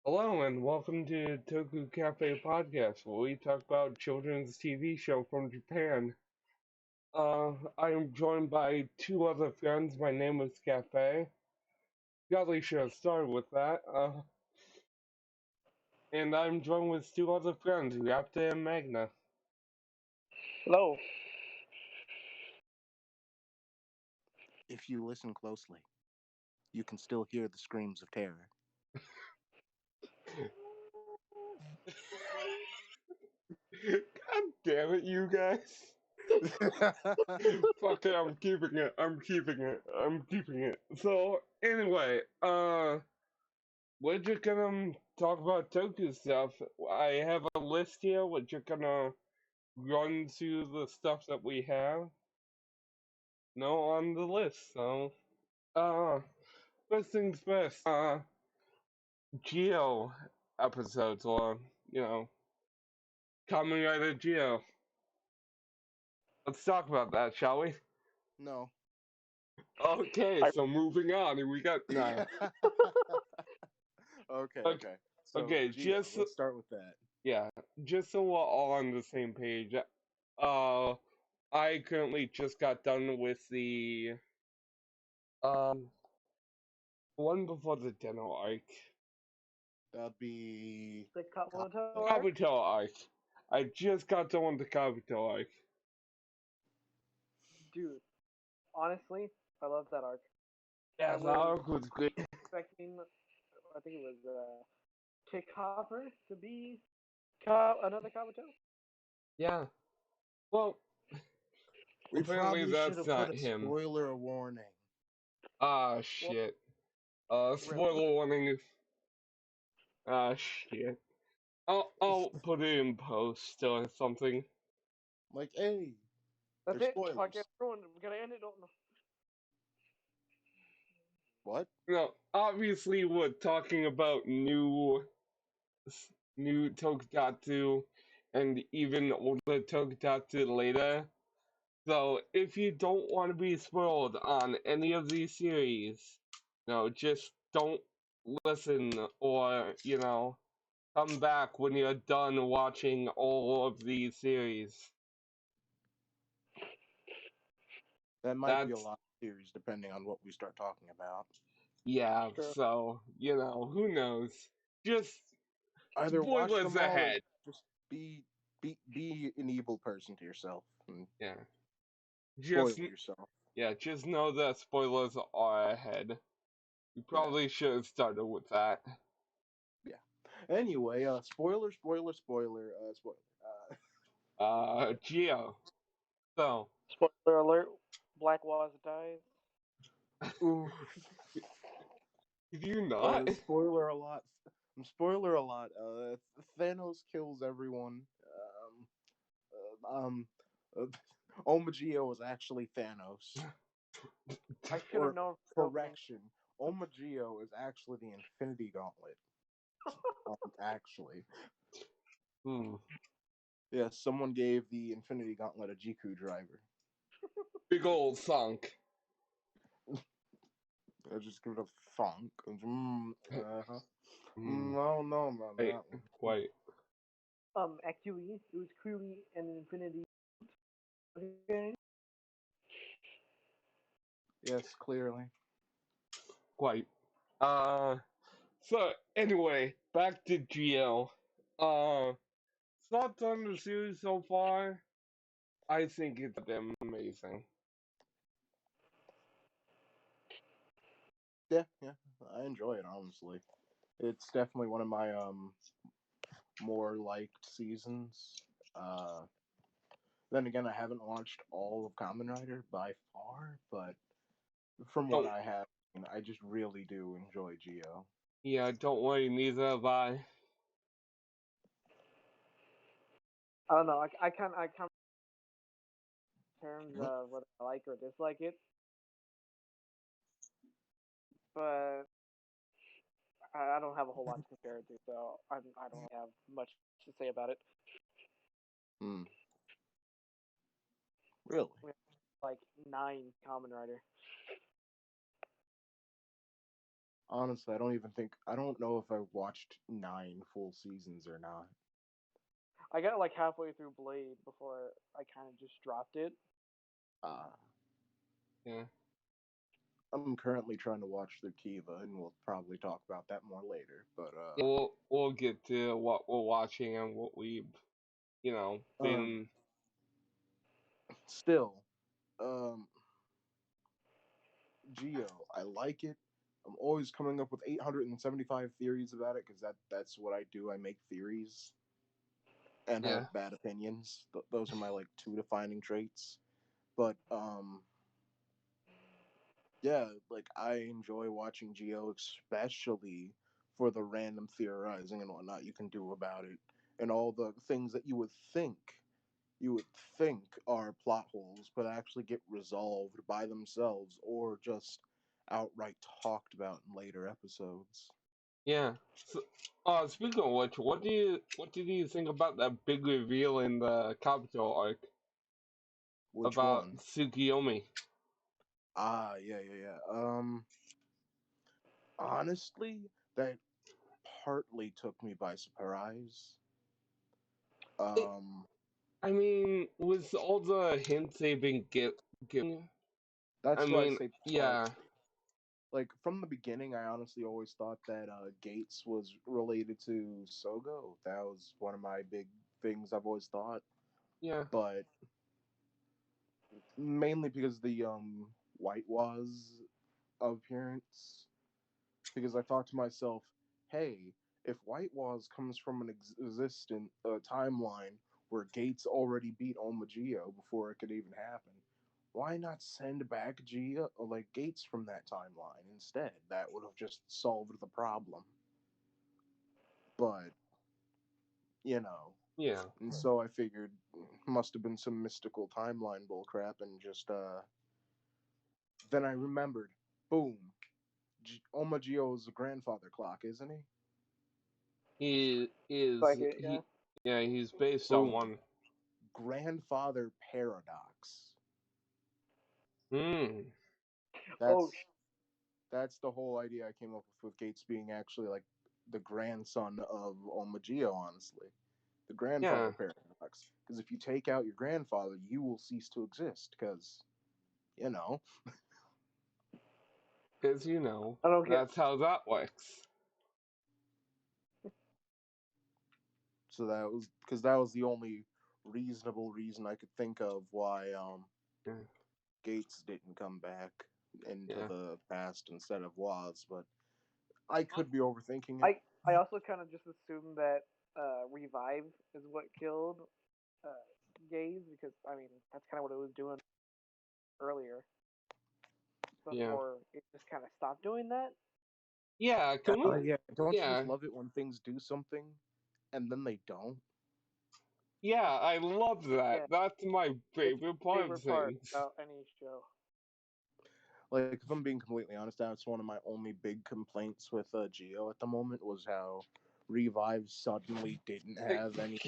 Hello and welcome to Toku Cafe Podcast, where we talk about children's TV show from Japan. I am joined by two other friends. My name is Cafe. Probably should have started with that. And I'm joined with two other friends, Raptor and Magna. Hello. If you listen closely, you can still hear the screams of terror. God damn it, you guys! Fuck it, I'm keeping it. I'm keeping it. I'm keeping it. So anyway, we're just gonna talk about Toku stuff. I have a list here. We're just gonna run through the stuff that we have. No, on the list. So, uh, first things first. Geo episodes, or Kamen Rider Geo. Let's talk about that, shall we? No. Okay, so moving on. We got no. Okay. Okay, So, okay, Geo, let's start with that. yeah, just so we're all on the same page. Uh, I currently just got done with the um one before the Deno arc, That'd be The Kabuto Kabuto. arc? Kabuto arc. I just got done with the Kabuto arc. Dude, honestly, I love that arc. Yeah, I the was arc was great. expecting, I think it was Kick Hopper to be another Kabuto. Yeah, well, We apparently probably should that's have put not a him. spoiler warning. Ah, Well, shit. really? Spoiler warning. Ah, shit. I'll put it in post or something. Like, hey, That's there's it. Fuck spoilers. everyone. We gotta end it. Don't know. What? No, obviously we're talking about new Tokusatsu and even older Tokusatsu later. So if you don't want to be spoiled on any of these series, just don't listen or, come back when you're done watching all of these series. That might be a That's, lot of series depending on what we start talking about. yeah, True. so, who knows? Just Either watch spoilers them all or ahead. just be an evil person to yourself and Yeah. spoil Just, yourself. yeah, just know that spoilers are ahead. You Yeah. probably should have started with that. Yeah. Anyway, spoiler. Spoiler. Geo. So, Spoiler alert. Black Waz dies. Ooh, did you not? spoiler a lot. Spoiler a lot. Thanos kills everyone. Uh, Omagio is actually Thanos. I should Or have known from the opening. correction, Omagio is actually the Infinity Gauntlet. Actually, Hmm. yes, someone gave the Infinity Gauntlet a Jiku driver. Big old thunk. I just give it a thunk. Uh-huh. Hmm. I don't know about Wait, that one. wait. Actually, it was clearly an Infinity. Okay. Yes, clearly. Quite. Uh, so anyway, back to Geo. Thoughts on the series so far? I think it's amazing. Yeah, I enjoy it honestly. It's definitely one of my more liked seasons. Uh, then again, I haven't watched all of Kamen Rider by far, but from what Don't, I have, I just really do enjoy Geo. yeah, don't worry, neither have I. I don't know. I can't in terms of whether I like or dislike it, but I don't have a whole lot to compare it to, so I don't have much to say about it. Hmm. Really? We have like 9 Kamen Rider. Honestly, I don't know if I watched 9 full seasons or not. I got like halfway through Blade before I kind of just dropped it. Uh, Yeah. I'm currently trying to watch through Kiva, and we'll probably talk about that more later. But We'll get to what we're watching and what we've um, been. still, um, Zi-O, I like it. I'm always coming up with 875 theories about it because that's what I do. I make theories and have Yeah. bad opinions. Those are my like two defining traits. But yeah, like I enjoy watching Zi-O, especially for the random theorizing and whatnot you can do about it, and all the things that you would think are plot holes, but actually get resolved by themselves or just outright talked about in later episodes. Yeah. So, speaking of which, what did you think about that big reveal in the capital arc Which about one? Tsukiyomi? Yeah, yeah, yeah. Honestly, that partly took me by surprise. It, Um, I mean, with all the hints they've been giving, I that's why I mean, say yeah, partly. Like from the beginning, I honestly always thought that Gates was related to Sogo. That was one of my big things I've always thought, yeah, but mainly because the White was appearance. Because I thought to myself, hey, if White Waz comes from an existent timeline where Gates already beat Omagio before it could even happen, why not send back Gia like Gates from that timeline instead? That would have just solved the problem. But you know, yeah, and so I figured must have been some mystical timeline bullcrap, and just then I remembered, boom, Omagio is a grandfather clock, isn't he? he is Like it, yeah. yeah, he's based on Boom, one. grandfather paradox. Hmm. Oh, That's that's the whole idea I came up with Gates being actually like the grandson of Omagio, honestly. The grandfather Yeah, paradox. Because if you take out your grandfather, you will cease to exist. Because, you know, because I don't get. that's how that works. so that was the only reasonable reason I could think of why Yeah, Gates didn't come back into yeah, the past instead of Waz, but I could be overthinking it. I also kind of just assumed that revive is what killed uh, Gaze because I mean that's kind of what it was doing earlier yeah, before it just kind of stopped doing that. yeah. Can we? Yeah, don't you just Yeah, love it when things do something and then they don't? yeah. I love that. Yeah, That's my it's favorite my part of favorite part things. about any show. Like, if I'm being completely honest, that's one of my only big complaints with Geo at the moment was how Revive suddenly didn't Like, have any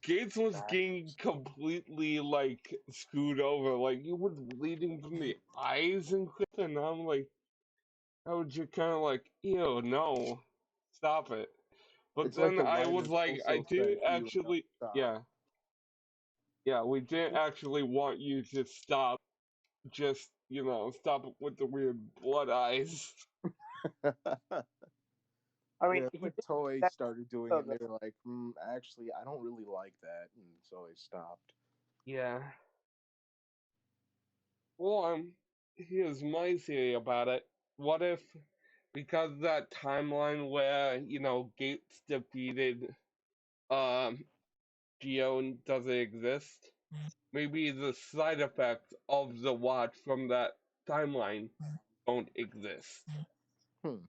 Gates was back. getting completely like screwed over. Like he was bleeding from the eyes and stuff, and I'm like, I was just kind of like, ew, no, stop it. But It's like then the I was writers like, I also did said he would actually, stop. yeah, yeah, we did actually want you to stop. Just stop it with the weird blood eyes. I mean, Yeah, he like did Toei that started doing though. it, and they were like, actually, I don't really like that, and so they stopped. Yeah. Well, here's my theory about it. What if, because that timeline where Gates defeated um Geo doesn't exist, maybe the side effects of the watch from that timeline don't exist. Hmm,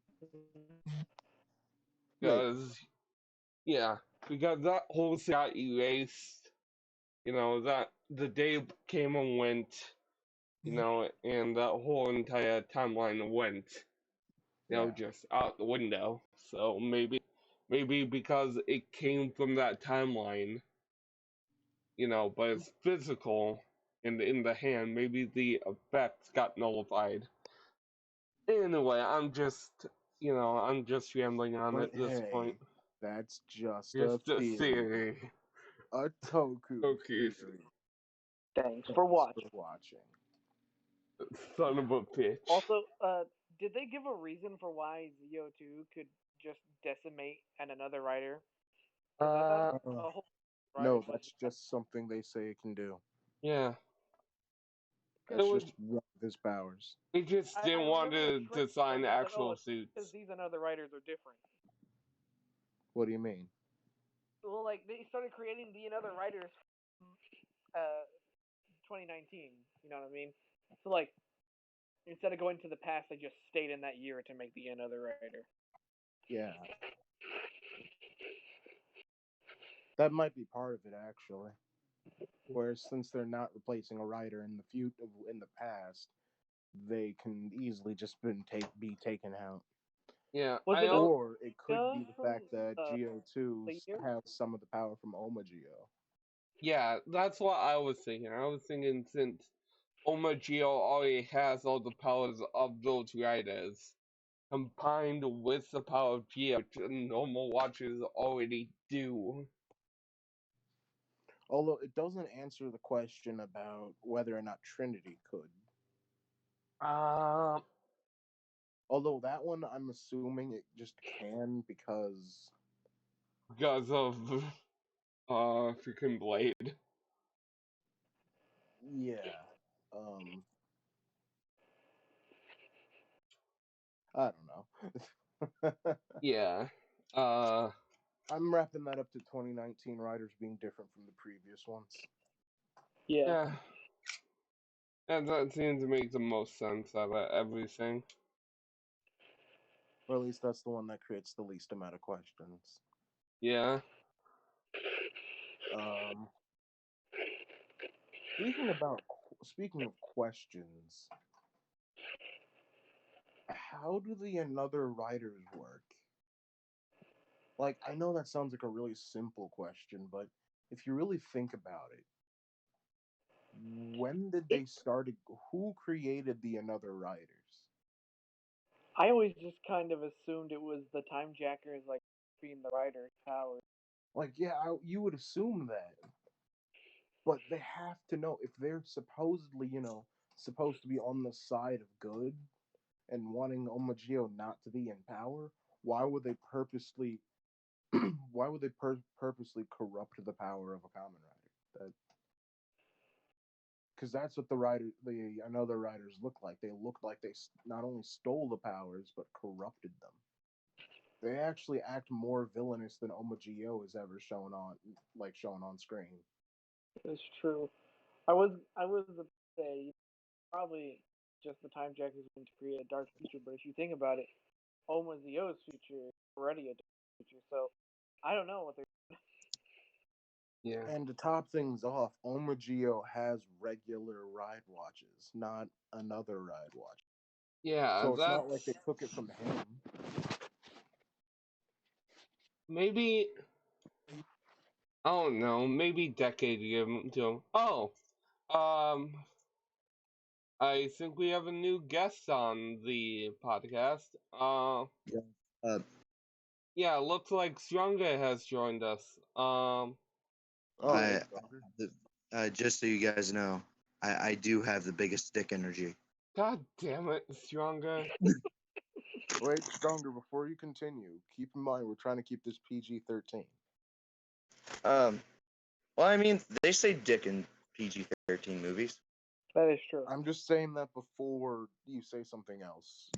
maybe. Because yeah, because that whole thing got erased. That the day came and went. And that whole entire timeline went. Yeah. Just out the window. So maybe because it came from that timeline, but it's physical and in the hand, maybe the effects got nullified. Anyway, I'm just I'm just rambling on But at this hey, point. that's just a Just a theory. theory. A Toku Okay, theory. Thanks Thanks for watching. for watching. son of a bitch. Also, did they give a reason for why Zi-O2 could just decimate another writer? 'Cause I thought a whole No, writer that's just something they say it can do. Yeah. That's just one of his powers. They just I didn't want remember the to trailer design was like, actual it's suits. because these and other writers are different. What do you mean? Well, like they started creating the and other writers, 2019. You know what I mean? So like, instead of going to the past, they just stayed in that year to make the and other writer. Yeah. That might be part of it, actually. Whereas since they're not replacing a writer in the past, they can easily just be taken out. Yeah. Or it could be the from, fact that Zi-O2 the year? has some of the power from Zi-O. Yeah, that's what I was thinking. I was thinking since Zi-O already has all the powers of those writers, combined with the power of Zi-O, which normal watchers already do. Although it doesn't answer the question about whether or not Trinity could. Although that one, I'm assuming it just can because of freaking Blade. Yeah. I don't know. Yeah. I'm wrapping that up to 2019 writers being different from the previous ones. Yeah. And that seems to make the most sense out of everything. Or at least that's the one that creates the least amount of questions. Yeah. Speaking of questions, how do the another writers work? Like, I know that sounds like a really simple question, but if you really think about it, when did they start? Who created the another writers? I always just kind of assumed it was the Time Jackers, like being the writer's powers. Like, yeah, you would assume that, but they have to know if they're supposedly, supposed to be on the side of good and wanting Omagio not to be in power. Why would they purposely? Why would they purposely corrupt the power of a Kamen Rider? Because that's what the another writers look like. They look like they not only stole the powers but corrupted them. They actually act more villainous than Omagio is ever shown on screen. It's true. I was to say probably just the Time Jackers going to create a dark future, but if you think about it, Oma Zio's future is already a dark future, so I don't know what they're. Yeah. And to top things off, Omagio has regular ride watches, not another ride watch. Yeah, So it's not like they took it from him. Maybe, I don't know, maybe decade ago. Oh, I think we have a new guest on the podcast. Yeah, looks like Stronger has joined us. Just so you guys know, I do have the biggest dick energy. God damn it, Stronger. Wait, Stronger, before you continue, keep in mind we're trying to keep this PG-13. Well, I mean, they say dick in PG-13 movies. That is true. I'm just saying that before you say something else.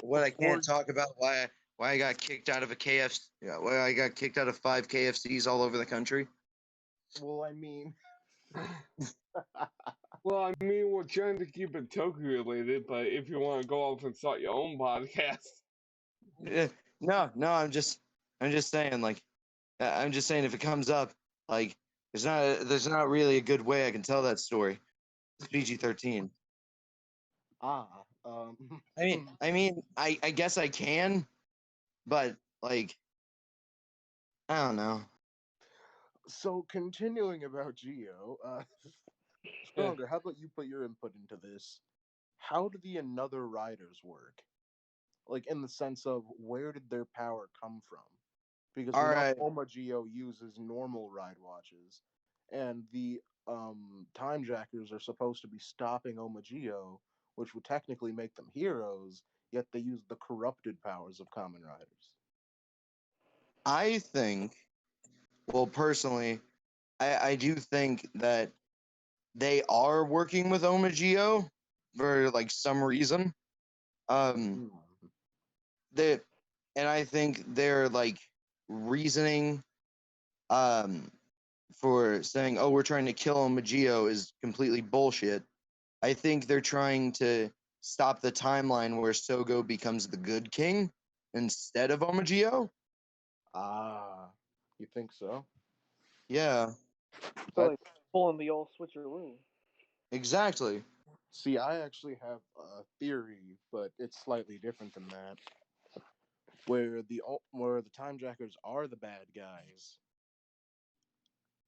What I can't talk about, why I got kicked out of a KFC, why I got kicked out of 5 KFCs all over the country. Well, I mean, we're trying to keep it Toku related, but if you want to go off and start your own podcast. No, I'm just saying, like, I'm just saying if it comes up, like, there's not really a good way I can tell that story. It's PG-13. I mean, I guess I can, but like, I don't know. So continuing about Zi-O, Stronger, how about you put your input into this? how do the Another Riders work? Like, in the sense of, where did their power come from? Because All we know right. Omagio uses normal ride watches, and the Time Jackers are supposed to be stopping Omagio, which would technically make them heroes, yet they use the corrupted powers of Kamen Riders. I think, well, personally, I do think that they are working with Omagio for like some reason. Hmm. That, and I think they're like reasoning um for saying, "Oh, we're trying to kill Omagio" is completely bullshit. I think they're trying to stop the timeline where Sogo becomes the good king instead of Omagio. Ah, you think so? Yeah, So That like pulling the old switcheroo. exactly. See, I actually have a theory, but it's slightly different than that. Where the Time Jackers are the bad guys,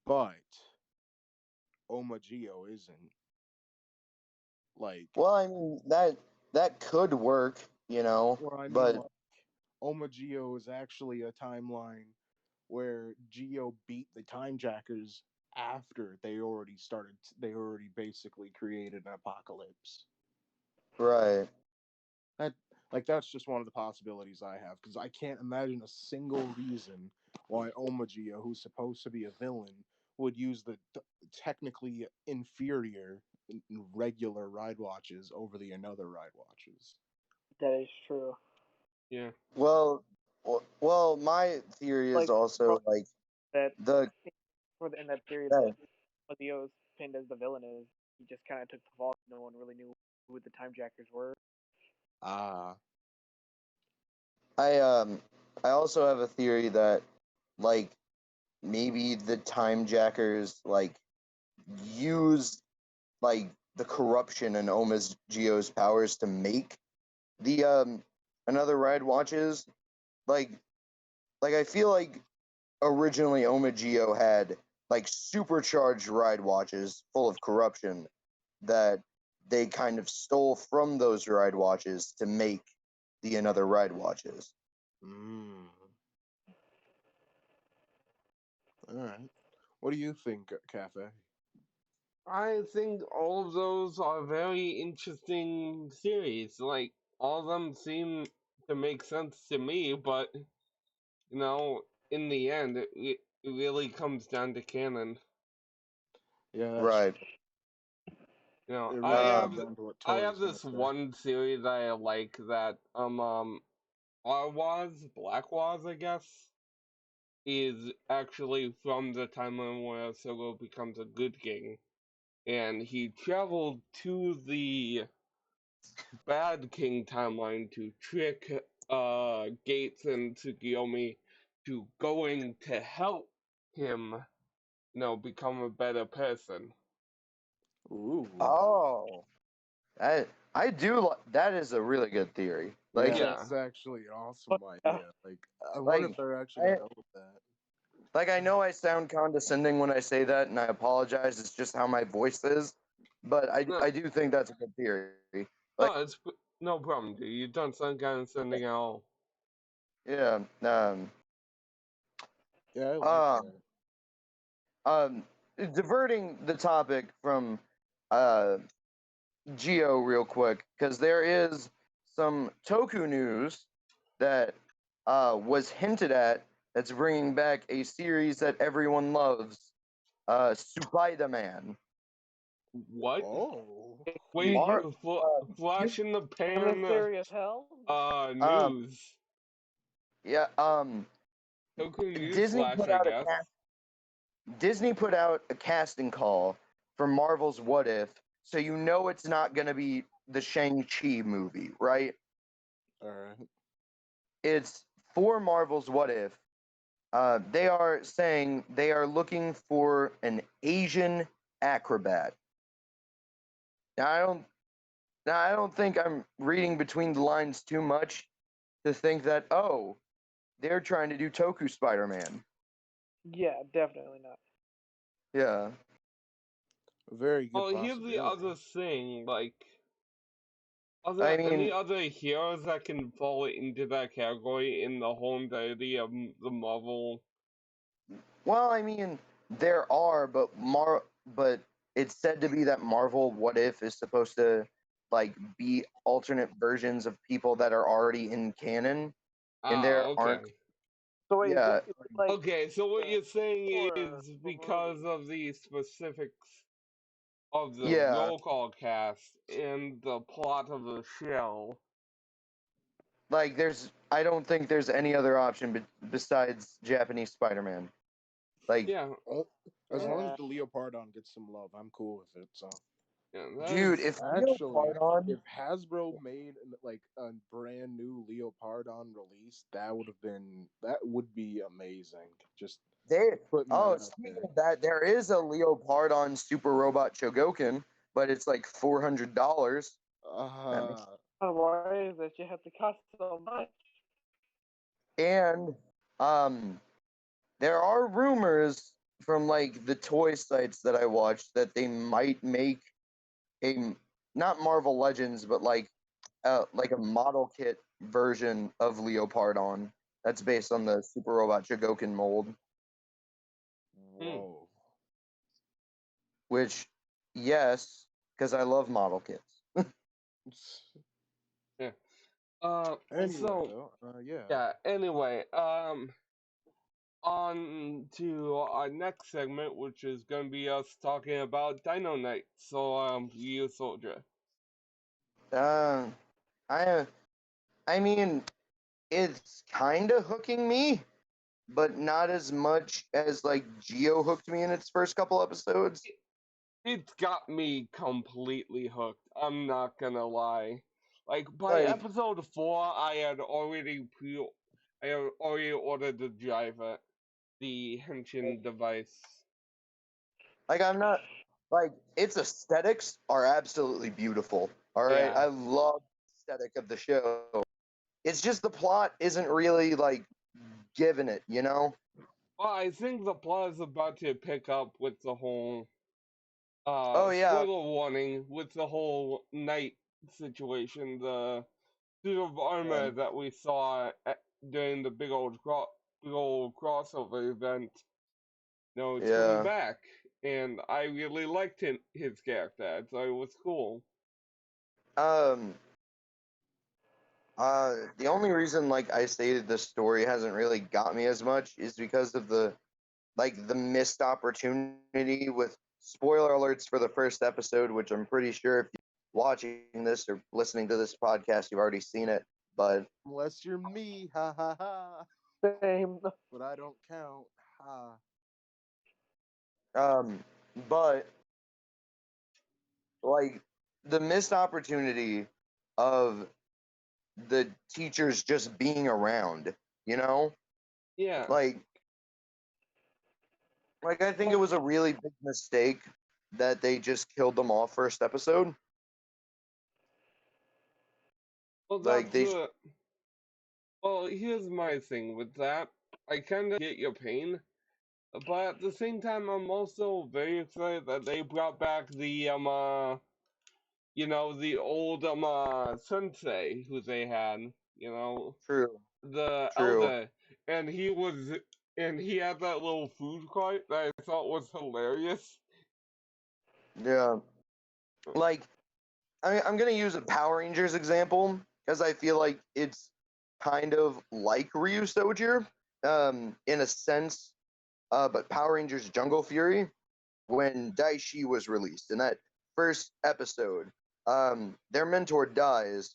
but Omagio isn't. Like, Well, I mean that could work, or I mean, but like, Omagio is actually a timeline where Geo beat the Time Jackers after they already basically created an apocalypse. right. That that's just one of the possibilities I have, because I can't imagine a single reason why Omagio, who's supposed to be a villain, would use the technically inferior regular ride watches over the Another Ride watches. That is true. Yeah. Well, my theory is Like also like that the in that period yeah, that Leo's pinned as the villain is, he just kind of took the fall. No one really knew who the Time Jackers were. Ah, I I also have a theory that like maybe the time jackers like use like the corruption and Oma's Geo's powers to make the another ride watches like I feel like originally Oma Geo had like supercharged ride watches full of corruption that they kind of stole from those ride watches to make the another ride watches. mm. All right. What do you think, Cafe? I think all of those are very interesting series. Like, all of them seem to make sense to me, but, in the end, it really comes down to canon. Yeah, that's Right. You know, it. I Really have comes down to what I have Tori's gonna this say. one series that I like that Arwaz, Black Waz, I guess, is actually from the timeline where Solo becomes a good king, and he traveled to the bad king timeline to trick Gates and Tsukiyomi to going to help him, become a better person. Ooh. Oh, I I do that is a really good theory. Yeah, Yeah. that's actually an awesome But idea. Like, I wonder like if they're actually I gonna go with that. I know I sound condescending when I say that, and I apologize. It's just how my voice is, but No, I do think that's a good theory. Like, no, it's no problem, dude. You don't sound kind of sending at all. yeah, Yeah, I like um, that. um, diverting the topic from uh Geo real quick because there is some Toku news that was hinted at that's bringing back a series that everyone loves, Spider-Man. What? Oh. Wait, Mar- you, flash in the The pan, mystery of hell. news. yeah, Toku news Disney flash, put I out a guess. Disney put out a casting call for Marvel's What If, so you know it's not going to be the Shang-Chi movie, right? All right. It's for Marvel's What If. They are saying they are looking for an Asian acrobat. Now I don't think I'm reading between the lines too much to think that they're trying to do Toku Spider-Man. Yeah, definitely not. Yeah. A very good Oh, here's the possibility. other thing, like, Are I there any mean, other heroes that can fall into that category in the whole entirety of the Marvel? well, I mean, there are, but it's said to be that Marvel What If is supposed to like be alternate versions of people that are already in canon, and Ah, there aren't. okay. So wait, Yeah, is it like Okay, so what you're saying or is before because of the specifics of the yeah. roll call cast and the plot of the show. Like, I don't think there's any other option besides Japanese Spider-Man. Like, Yeah, Uh, As long as Yeah. the Leopardon gets some love, I'm cool with it. So yeah, dude, that's if actually, Leopardon, if Hasbro made like a brand new Leopardon release, that would be amazing. Just there. putting that Oh, out speaking there. of that, there is a Leopardon Super Robot Chogokin, but it's like $400. That makes, Why is that you have to cost so much? and um, there are rumors from like the toy sites that I watched that they might make a not Marvel Legends, but like a model kit version of Leopardon that's based on the Super Robot Chogokin mold. hmm, Whoa. Which, yes, because I love model kits. yeah. Anyway, So though, yeah. yeah. Anyway, on to our next segment, which is going to be us talking about Dino Knight. So, Ryusoulger. Uh, I I mean, it's kind of hooking me, but not as much as like Geo hooked me in its first couple episodes. It's got me completely hooked. I'm not gonna lie. Like by Like, episode 4, I had already ordered the driver, the henshin device. I'm not like its aesthetics are absolutely beautiful. All right, Yeah. I love the aesthetic of the show. It's just the plot isn't really like giving it, you know? Well, I think the plot is about to pick up with the whole Oh yeah, spoiler warning with the whole knight situation, the suit of yeah, armor that we saw during the big old crossover event. No, it's coming yeah. back, and I really liked his character. I thought it was cool. Um, the only reason like I stated the story hasn't really got me as much is because of the missed opportunity with spoiler alerts for the first episode, which I'm pretty sure if you're watching this or listening to this podcast, you've already seen it. But Unless you're me, ha ha ha. Same. But I don't count, ha. um, but like the missed opportunity of the teachers just being around, you know, Yeah. like I think it was a really big mistake that they just killed them off first episode. Well, Like they, well, here's my thing with that. I kind of get your pain, but at the same time, I'm also very excited that they brought back the the old sensei who they had, true, the true, elder, and he had that little food cart that I thought was hilarious. yeah. Like I'm gonna use a Power Rangers example because I feel like it's kind of like Ryusoulger, in a sense. But Power Rangers Jungle Fury, when Daishi was released in that first episode, their mentor dies,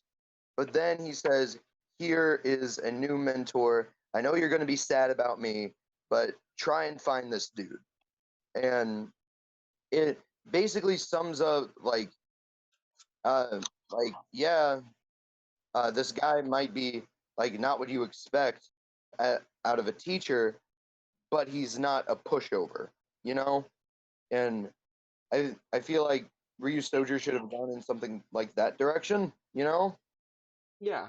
but then he says, "Here is a new mentor. I know you're gonna be sad about me, but try and find this dude." And it basically sums up uh, yeah, this guy might be like not what you expect out of a teacher, but he's not a pushover, you know. And I feel like Ryu Stoger should have gone in something like that direction, you know. Yeah.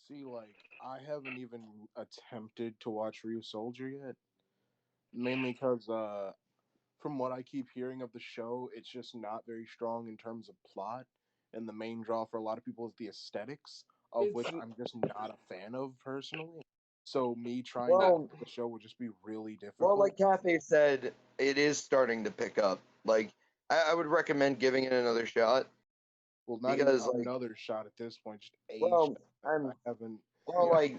See, like, I haven't even attempted to watch Ryusoulger yet. Mainly because, from what I keep hearing of the show, it's just not very strong in terms of plot, and the main draw for a lot of people is the aesthetics, of which It's I'm just not a fan of personally. So me trying to Well, watch the show would just be really well, difficult. like Cafe said, it is starting to pick up. Like, I would recommend giving it another shot Well, not because, even like, another shot at this point, just a well, shot. I'm, I haven't. well, like,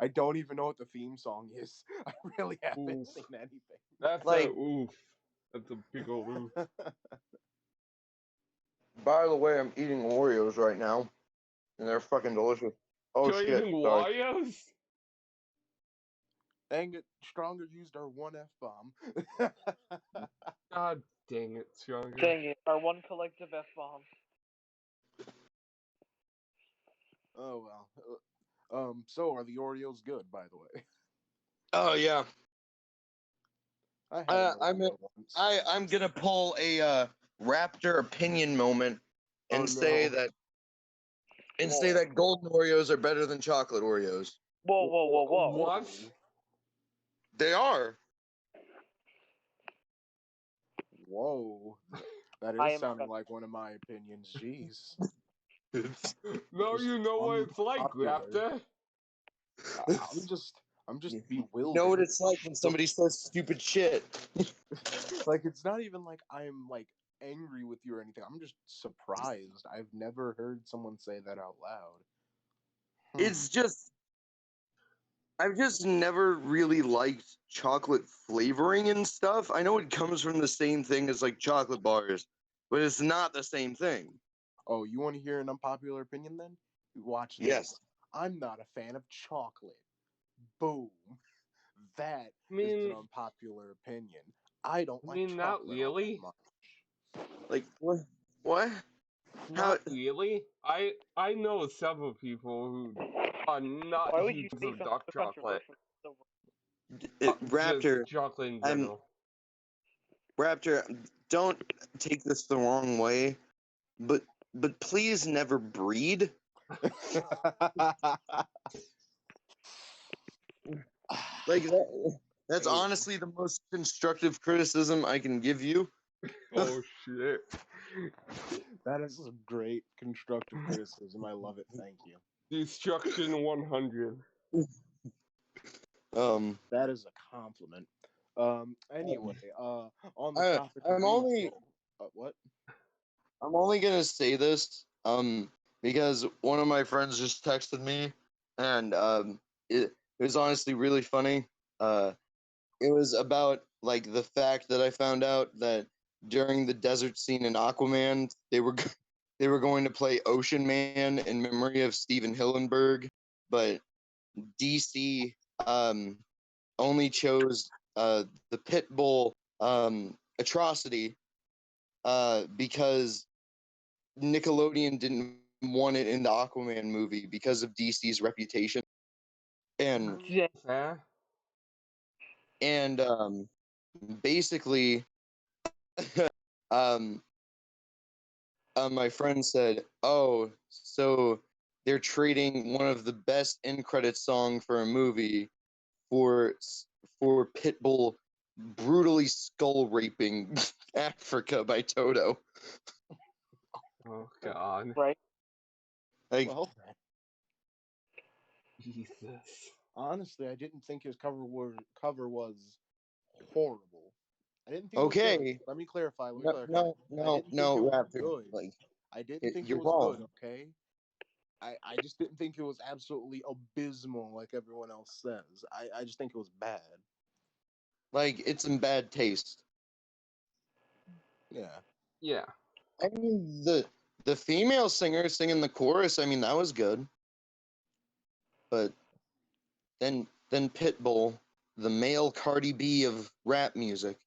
I don't even know what the theme song is. I really haven't Oof. seen anything. that's like, a oof. That's a big old oof. by the way, I'm eating Oreos right now, and they're fucking delicious. Oh You're shit, eating sorry. Oreos? Dang it, Stronger used our one F-bomb. God dang it, Stronger. Dang it, our one collective F-bomb. Oh well. So are the Oreos good, by the way? Oh yeah, I had an I'm Oreo once. I'm gonna pull a Raptor opinion moment and Oh, say no. that Whoa. golden Oreos are better than chocolate Oreos. Whoa, whoa, whoa, whoa. What? They are. Whoa. That I is am sounding like one of my opinions. Jeez. No, Just you know what it's like, unpopular. Raptor. I'm just You bewildered. know what it's like when somebody says stupid shit. Like, it's not even like I'm like angry with you or anything. I'm just surprised. I've never heard someone say that out loud. It's just I've just never really liked chocolate flavoring and stuff. I know it comes from the same thing as like chocolate bars, but it's not the same thing. Oh, you want to hear an unpopular opinion then? Watch this. Yes. I'm not a fan of chocolate. Boom. That I is mean, an unpopular opinion. I don't like not chocolate all really. that much. Like what? What? How? Not really. I know several people who are not Why would you huge say of something dark so chocolate. controversial? So Raptor, Just chocolate in I'm general. Raptor. Don't take this the wrong way, but please never breed. Like that. That's Hey, honestly the most constructive criticism I can give you. Oh shit. that is a great constructive criticism. I love it. Thank you. Destruction 100. Um, That is a compliment. Anyway, on the I, topic of I'm only what? I'm only gonna say this because one of my friends just texted me, and it was honestly really funny. It was about like the fact that I found out that during the desert scene in Aquaman, they were going to play Ocean Man in memory of Steven Hillenburg, but DC only chose the Pitbull atrocity because Nickelodeon didn't want it in the Aquaman movie because of DC's reputation, and Yeah. Fair. and basically, um, my friend said, "Oh, so they're trading one of the best end credit song for a movie for Pitbull brutally skull raping Africa by Toto." Oh god. Right? Like, Well, Jesus. honestly, I didn't think his cover was horrible. I didn't think it was good. okay, Let me clarify. Let me no, clarify. no, I no, didn't think no, it was Raptor. good. Like, I didn't think it you're was good. wrong. Okay. I just didn't think it was absolutely abysmal like everyone else says. I just think it was bad. Like, it's in bad taste. Yeah. Yeah. I mean, the female singer singing the chorus. I mean, that was good. But then Pitbull, the male Cardi B of rap music.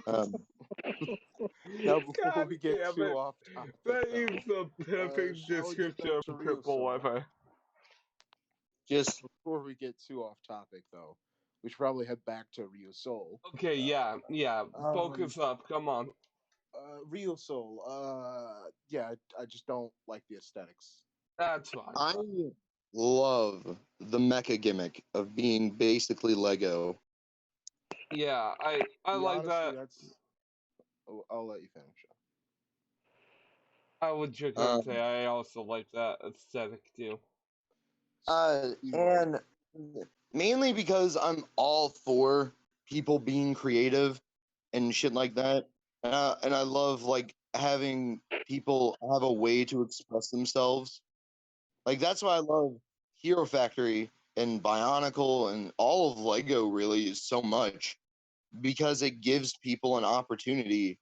Um, Now, before God we get damn too it. off topic, That though, is the perfect shall we get description back of to Pitbull Ryusoulger? ever. just Before we get too off topic, though, we should probably head back to Ryusoul. Okay, yeah. Um, Focus up. Come on. Ryusoul. Yeah, I just don't like the aesthetics. That's fine. I love the mecha gimmick of being basically Lego. Yeah, I See, like honestly, that. I'll let you finish. I would just gonna Um, say I also like that aesthetic too. and mainly because I'm all for people being creative and shit like that, and I love like having people have a way to express themselves. Like that's why I love Hero Factory and Bionicle and all of Lego really so much because it gives people an opportunity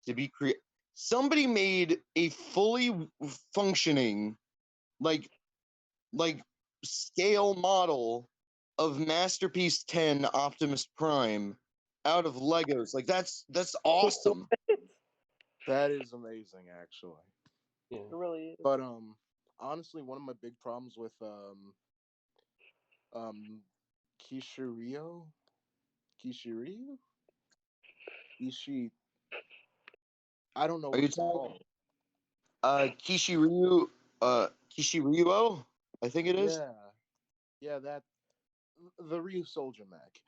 to be creative. Somebody made a fully functioning like like scale model of Masterpiece 10 Optimus Prime out of Legos. Like that's awesome. That is amazing, actually. Yeah. It really is. But honestly, one of my big problems with um Kishirio, Kishiryu, Ishi, I don't know Are what you it's talking called. Kishiryu Kishiryuo? I think it is. Yeah, yeah, that the Ryusoulger mech.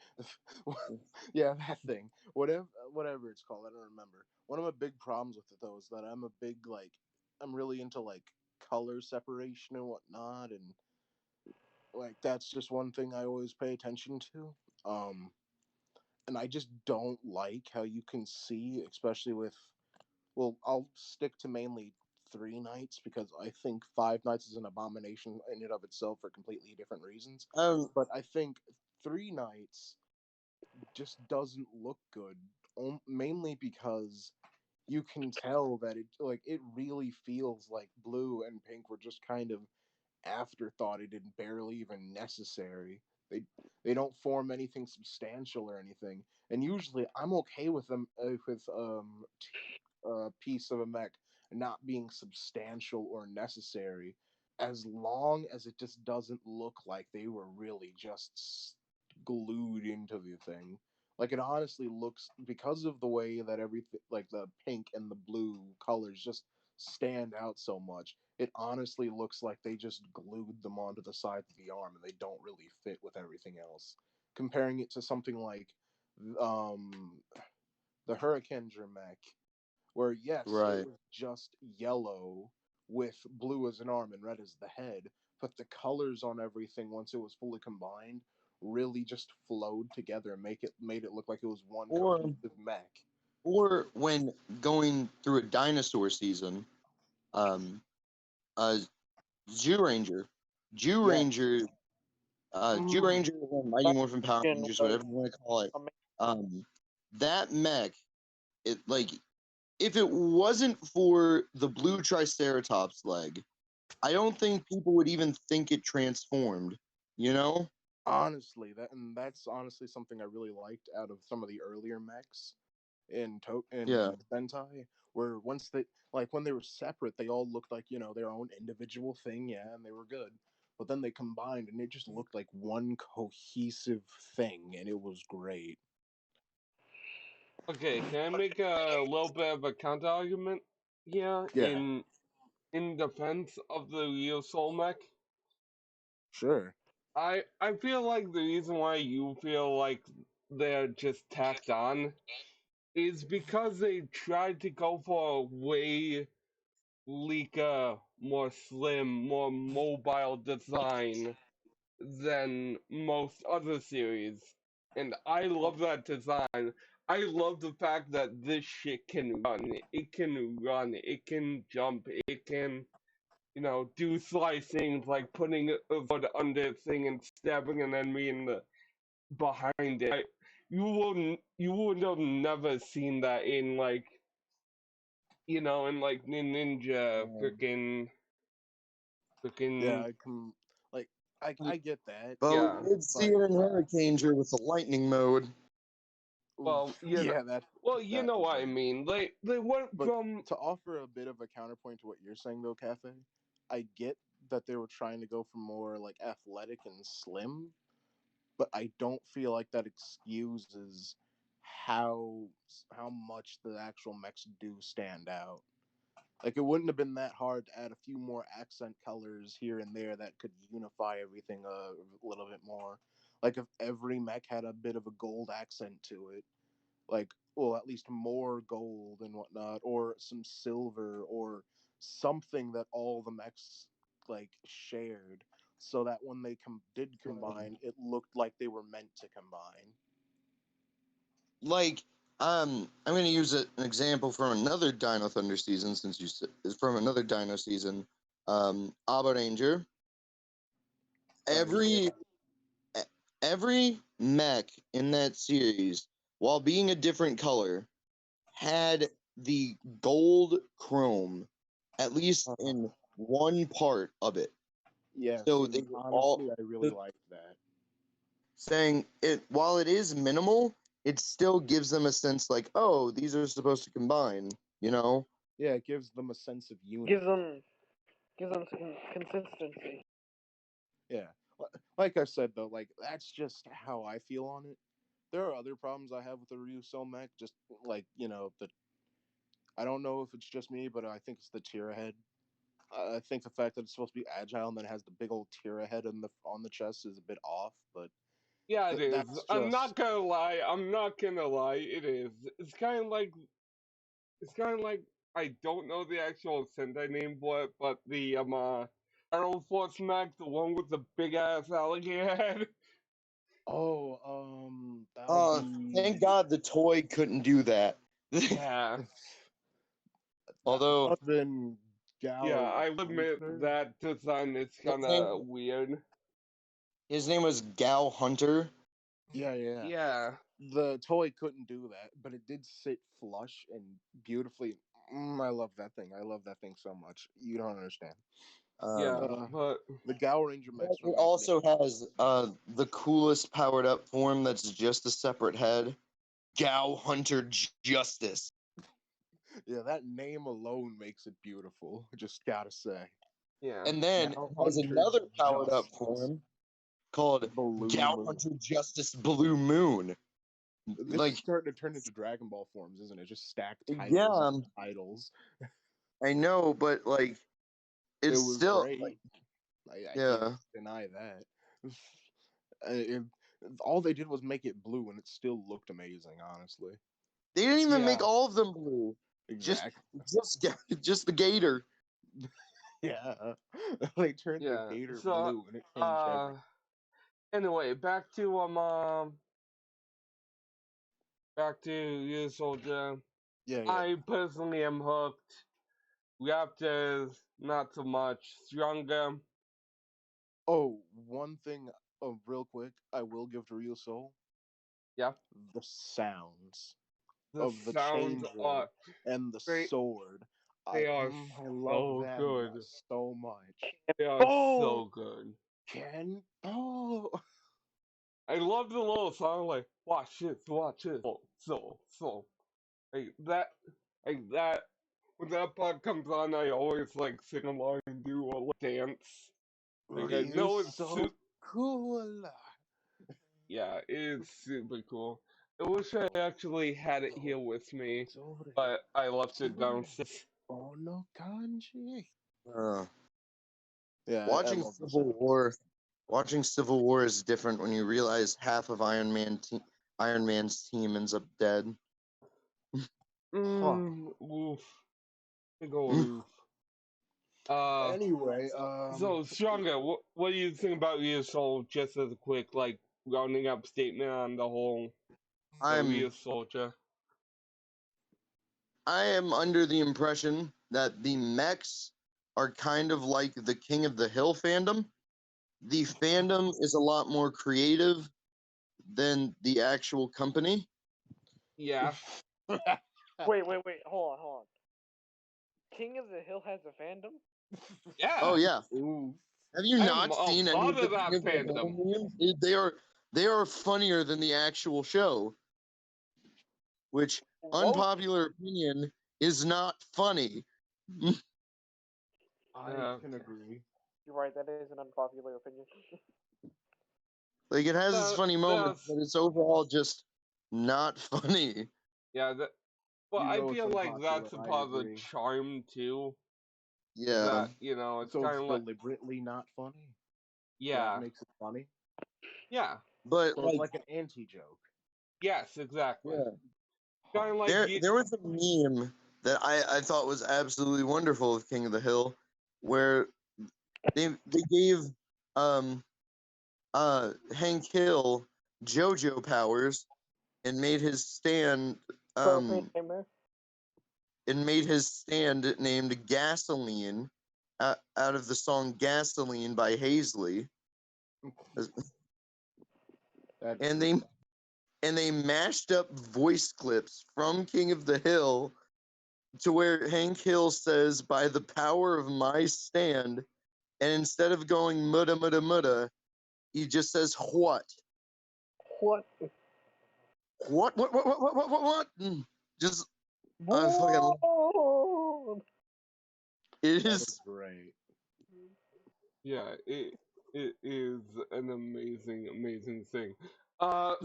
Yeah, that thing. Whatever it's called, I don't remember. One of my big problems with it though is that I'm really into like color separation and whatnot, and like that's just one thing I always pay attention to. Um, and I just don't like how you can see, especially with. Well, I'll stick to mainly 3 nights because I think 5 nights is an abomination in and of itself for completely different reasons. Um But I think 3 nights just doesn't look good, mainly because you can tell that it really feels like blue and pink were just kind of afterthoughted and barely even necessary. They they don't form anything substantial or anything. And usually I'm okay with them with a piece of a mech not being substantial or necessary, as long as it just doesn't look like they were really just glued into the thing. Like it honestly looks, because of the way that everything, like the pink and the blue colors, just stand out so much. It honestly looks like they just glued them onto the side of the arm, and they don't really fit with everything else. Comparing it to something like um, the Hurricane mech, where yes, it right. was just yellow with blue as an arm and red as the head, but the colors on everything once it was fully combined really just flowed together and make it made it look like it was one Or cohesive mech. or when going through a dinosaur season, um uh Jew Ranger. Jew Yeah, Ranger Jew Mm. Ranger or Mighty That Morphin Power skin Rangers, was whatever you want to call it. amazing. Um that mech, it like if it wasn't for the blue Triceratops leg, I don't think people would even think it transformed. You know? honestly, that's honestly something I really liked out of some of the earlier mechs Yeah. in Sentai, where once they like when they were separate, they all looked like their own individual thing, yeah, and they were good. But then they combined, and it just looked like one cohesive thing, and it was great. Okay, can I make a little bit of a counter argument here Yeah, in defense of the Real Soul mech? sure. I feel like the reason why you feel like they're just tacked on is because they tried to go for a way sleeker, more slim, more mobile design than most other series. And I love that design. I love the fact that this shit can run. It can run. It can jump. It can, do slicing like putting a foot under a thing and stabbing an enemy in the behind it. You would have never seen that in like in like Ninja Um, yeah, freaking I can like I get that, But we yeah. did see but it in Hurricaneger with the lightning mode. oof, Well, yeah, that you that know was what I weird. mean. They went But from to offer a bit of a counterpoint to what you're saying, though, Cafe, I get that they were trying to go for more like athletic and slim, but I don't feel like that excuses how how much the actual mechs do stand out. Like it wouldn't have been that hard to add a few more accent colors here and there that could unify everything a little bit more. Like if every mech had a bit of a gold accent to it, like well, at least more gold and whatnot, or some silver, or something that all the mechs like shared, so that when they did combine, it looked like they were meant to combine. Like, I'm going to use an example from another Dino Thunder season, since you said it's from another Dino season. Abba Ranger. Yeah. Every mech in that series, while being a different color, had the gold chrome, at least in one part of it. Yes, So and they were all honestly, I really liked that. saying it, while it is minimal, it still gives them a sense like, oh, these are supposed to combine, you know? Yeah, it gives them a sense of unity. Gives them some consistency. Yeah, like I said though, like that's just how I feel on it. There are other problems I have with the Ryusoulger mech, just like the. I don't know if it's just me, but I think it's the Tira head. I think the fact that it's supposed to be agile and then has the big old Tira head on the chest is a bit off, but Yeah, it is. that's I'm just not gonna lie. I'm not gonna lie. It is. It's kind of like. It's kind of like I don't know the actual Sentai name for it, but the Arnold Force mech, the one with the big ass alligator head. that'll be Thank God the toy couldn't do that. Yeah. Although been Yeah, Gal I will admit Hunter. that design is his kind name, of weird. his name was Gal Hunter. Yeah. Yeah. The toy couldn't do that, but it did sit flush and beautifully. I love that thing. I love that thing so much. You don't understand. Yeah, Um, but The Gal Ranger mechs it remind me. also has the coolest powered up form that's just a separate head. Gal Hunter Justice. Yeah, that name alone makes it beautiful. Just gotta say. yeah. And then Gal it has Hunter another powered up Justice. form called Blue Gal Moon. Hunter Justice Blue Moon. This is Like, starting to turn into Dragon Ball forms, isn't it? Just stacked yeah, titles on titles. I know, but like, It it's was still great. like, I can't yeah. deny that. It, all they did was make it blue, and it still looked amazing. Honestly, They didn't even make Yeah. all of them blue. Just, exactly. just the gator. Yeah, they turned the Yeah. gator So, blue, and it changed everything. anyway, back to Ryusoulger. Yeah. I personally am hooked. Raptors, not so much. Stronger. Oh, one thing, real quick, I will give to Real Soul Yeah. the sounds The of the sounds changer are and the they sword. they are I love so them good. so much. They are Oh, so good. Ken, oh, I love the little song like watch this. So like that when that part comes on I always like sing along and do a little dance. Like I Real know it's so cool. yeah, it's super cool. I wish I actually had it here with me, Sore, but I left it sore, downstairs. oh no kanji. Uh, Yeah, I watching love the Civil sounds. War, watching Civil War is different when you realize half of Iron Man's team ends up dead. Huh. Oof. Big ol' oof. Uh, Anyway, so Stronger, what do you think about your soul? Just as a quick, like, rounding up statement on the whole I'm Ryusoulger. I am under the impression that the mechs are kind of like the King of the Hill fandom. The fandom is a lot more creative than the actual company. Yeah, wait. Hold on. King of the Hill has a fandom? Oh yeah. yeah. ooh, Have you I'm not a seen any part of the of King that of the Hill fandom. memes? They are funnier than the actual show, which Whoa. unpopular opinion is not funny. I can agree. You're right, that is an unpopular opinion. Like it has its That, funny moments, that's but it's overall just not funny. yeah. Well, You I know it's feel like unpopular. that's a I part of the agree. charm too. Yeah. That it's So kind it's of like deliberately not funny. That yeah, makes it funny. yeah, But So it's like like an anti-joke. yes, exactly. yeah. Kind of like There was a meme that I thought was absolutely wonderful of King of the Hill, where they gave Hank Hill JoJo powers and made his stand named Gasoline out of the song Gasoline by Hazley. And they mashed up voice clips from King of the Hill to where Hank Hill says, "By the power of my stand," and instead of going "mutta mutta mutta," he just says "what." What? What? Just fucking. It That was is. great. Yeah, it is an amazing thing.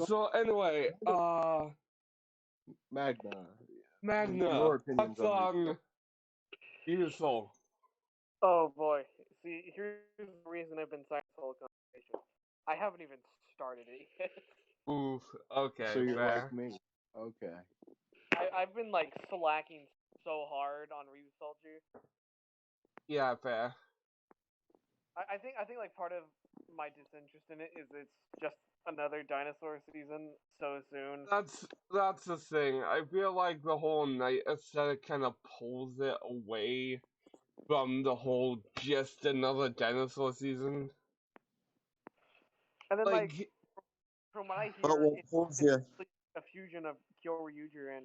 So anyway, Magna, Magna, your opinions what's on on your soul? Oh boy. See, here's the reason I've been silent this whole conversation. I haven't even started it yet. Oof. Okay, So you're fair. like me. Okay. I've been like slacking so hard on Ryusoulger. Yeah, fair. I think like part of my disinterest in it is it's just another dinosaur season so soon. That's the thing. I feel like the whole night aesthetic kind of pulls it away from the whole just another dinosaur season. And then like Like, from what I But hear, what pulls you? it's a fusion of Ryusoulger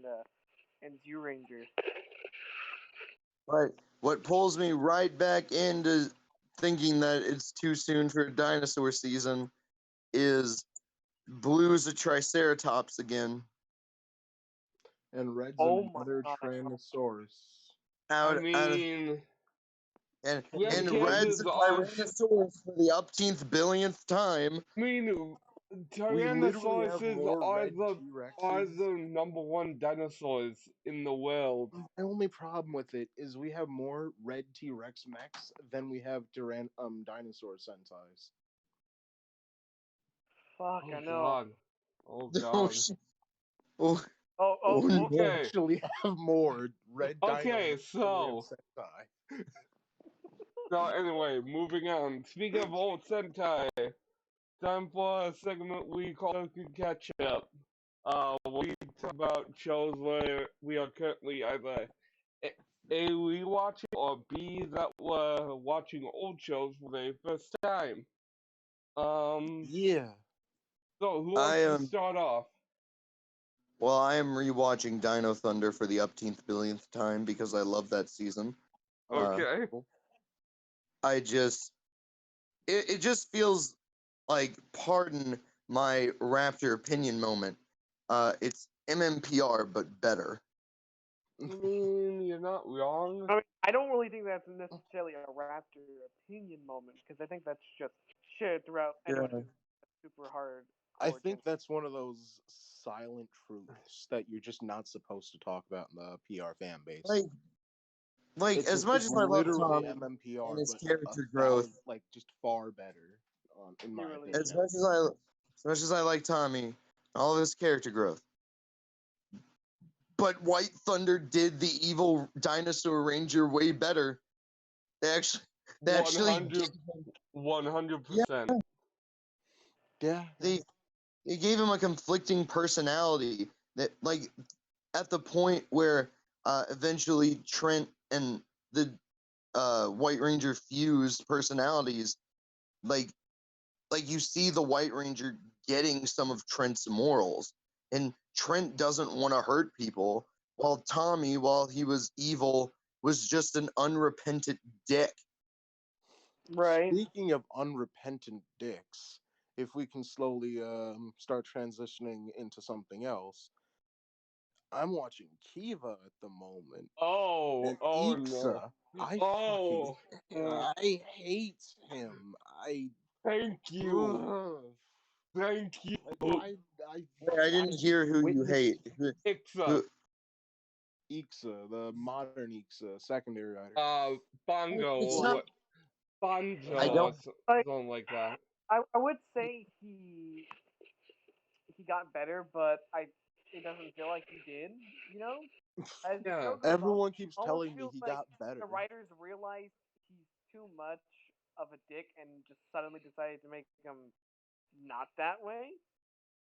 and Zyuranger. Right. What pulls me right back into thinking that it's too soon for a dinosaur season is Blue's a Triceratops again. And Red's Oh my another god. Tyrannosaurus. I Out of mean, and Red Red's a Pandas are. Tyrannosaurus for the upteenth billionth time. I mean, We literally have Tyrannosauruses more are red are T-Rexes. the number one dinosaurs in the world. My only problem with it is we have more red T-Rex mechs than we have dinosaur sentais. Fuck, Oh I know. god. Oh Oh, god. shit. Oh, Oh, no. We Okay. actually have more red Okay, dinos than we have so sentai. anyway, moving on. Speaking of old Sentai, time for a segment we call Toku Catch Up. We talk about shows where we are currently either A, rewatching, or B, that we're watching old shows for the first time. Yeah. So who I wants to start off? Well, I am rewatching Dino Thunder for the upteenth billionth time because I love that season. Okay. I just it just feels like, pardon my Raptor opinion moment. It's MMPR but better. I mean, you're not wrong. I mean, I don't really think that's necessarily a Raptor opinion moment because I think that's just shared throughout anyone who's super hard. I think that's one of those silent truths that you're just not supposed to talk about in the PR fan base. Like as much as I love literally Tommy MMPR, and his but character growth, like just far better, in my Really opinion. as much as I like Tommy, all of his character growth. But White Thunder did the evil dinosaur ranger way better. They actually 100%. Yeah. They gave him a conflicting personality that, like, at the point where eventually Trent and the White Ranger fused personalities, like you see the White Ranger getting some of Trent's morals, and Trent doesn't want to hurt people, while Tommy, while he was evil, was just an unrepentant dick. Right. Speaking of unrepentant dicks, if we can slowly start transitioning into something else, I'm watching Kiva at the moment. Oh, And oh Ixa, no. I hate him. Thank you. Thank you. Like, I didn't hear who you hate. Ixa. Ixa, the modern Ixa, secondary writer. Bongo. Banjo. I don't. Something like that. I would say he got better, but it doesn't feel like he did. You know, as the Yeah. show goes on, Everyone keeps almost telling me feels he like got better. the writers realize he's too much of a dick and just suddenly decided to make him not that way.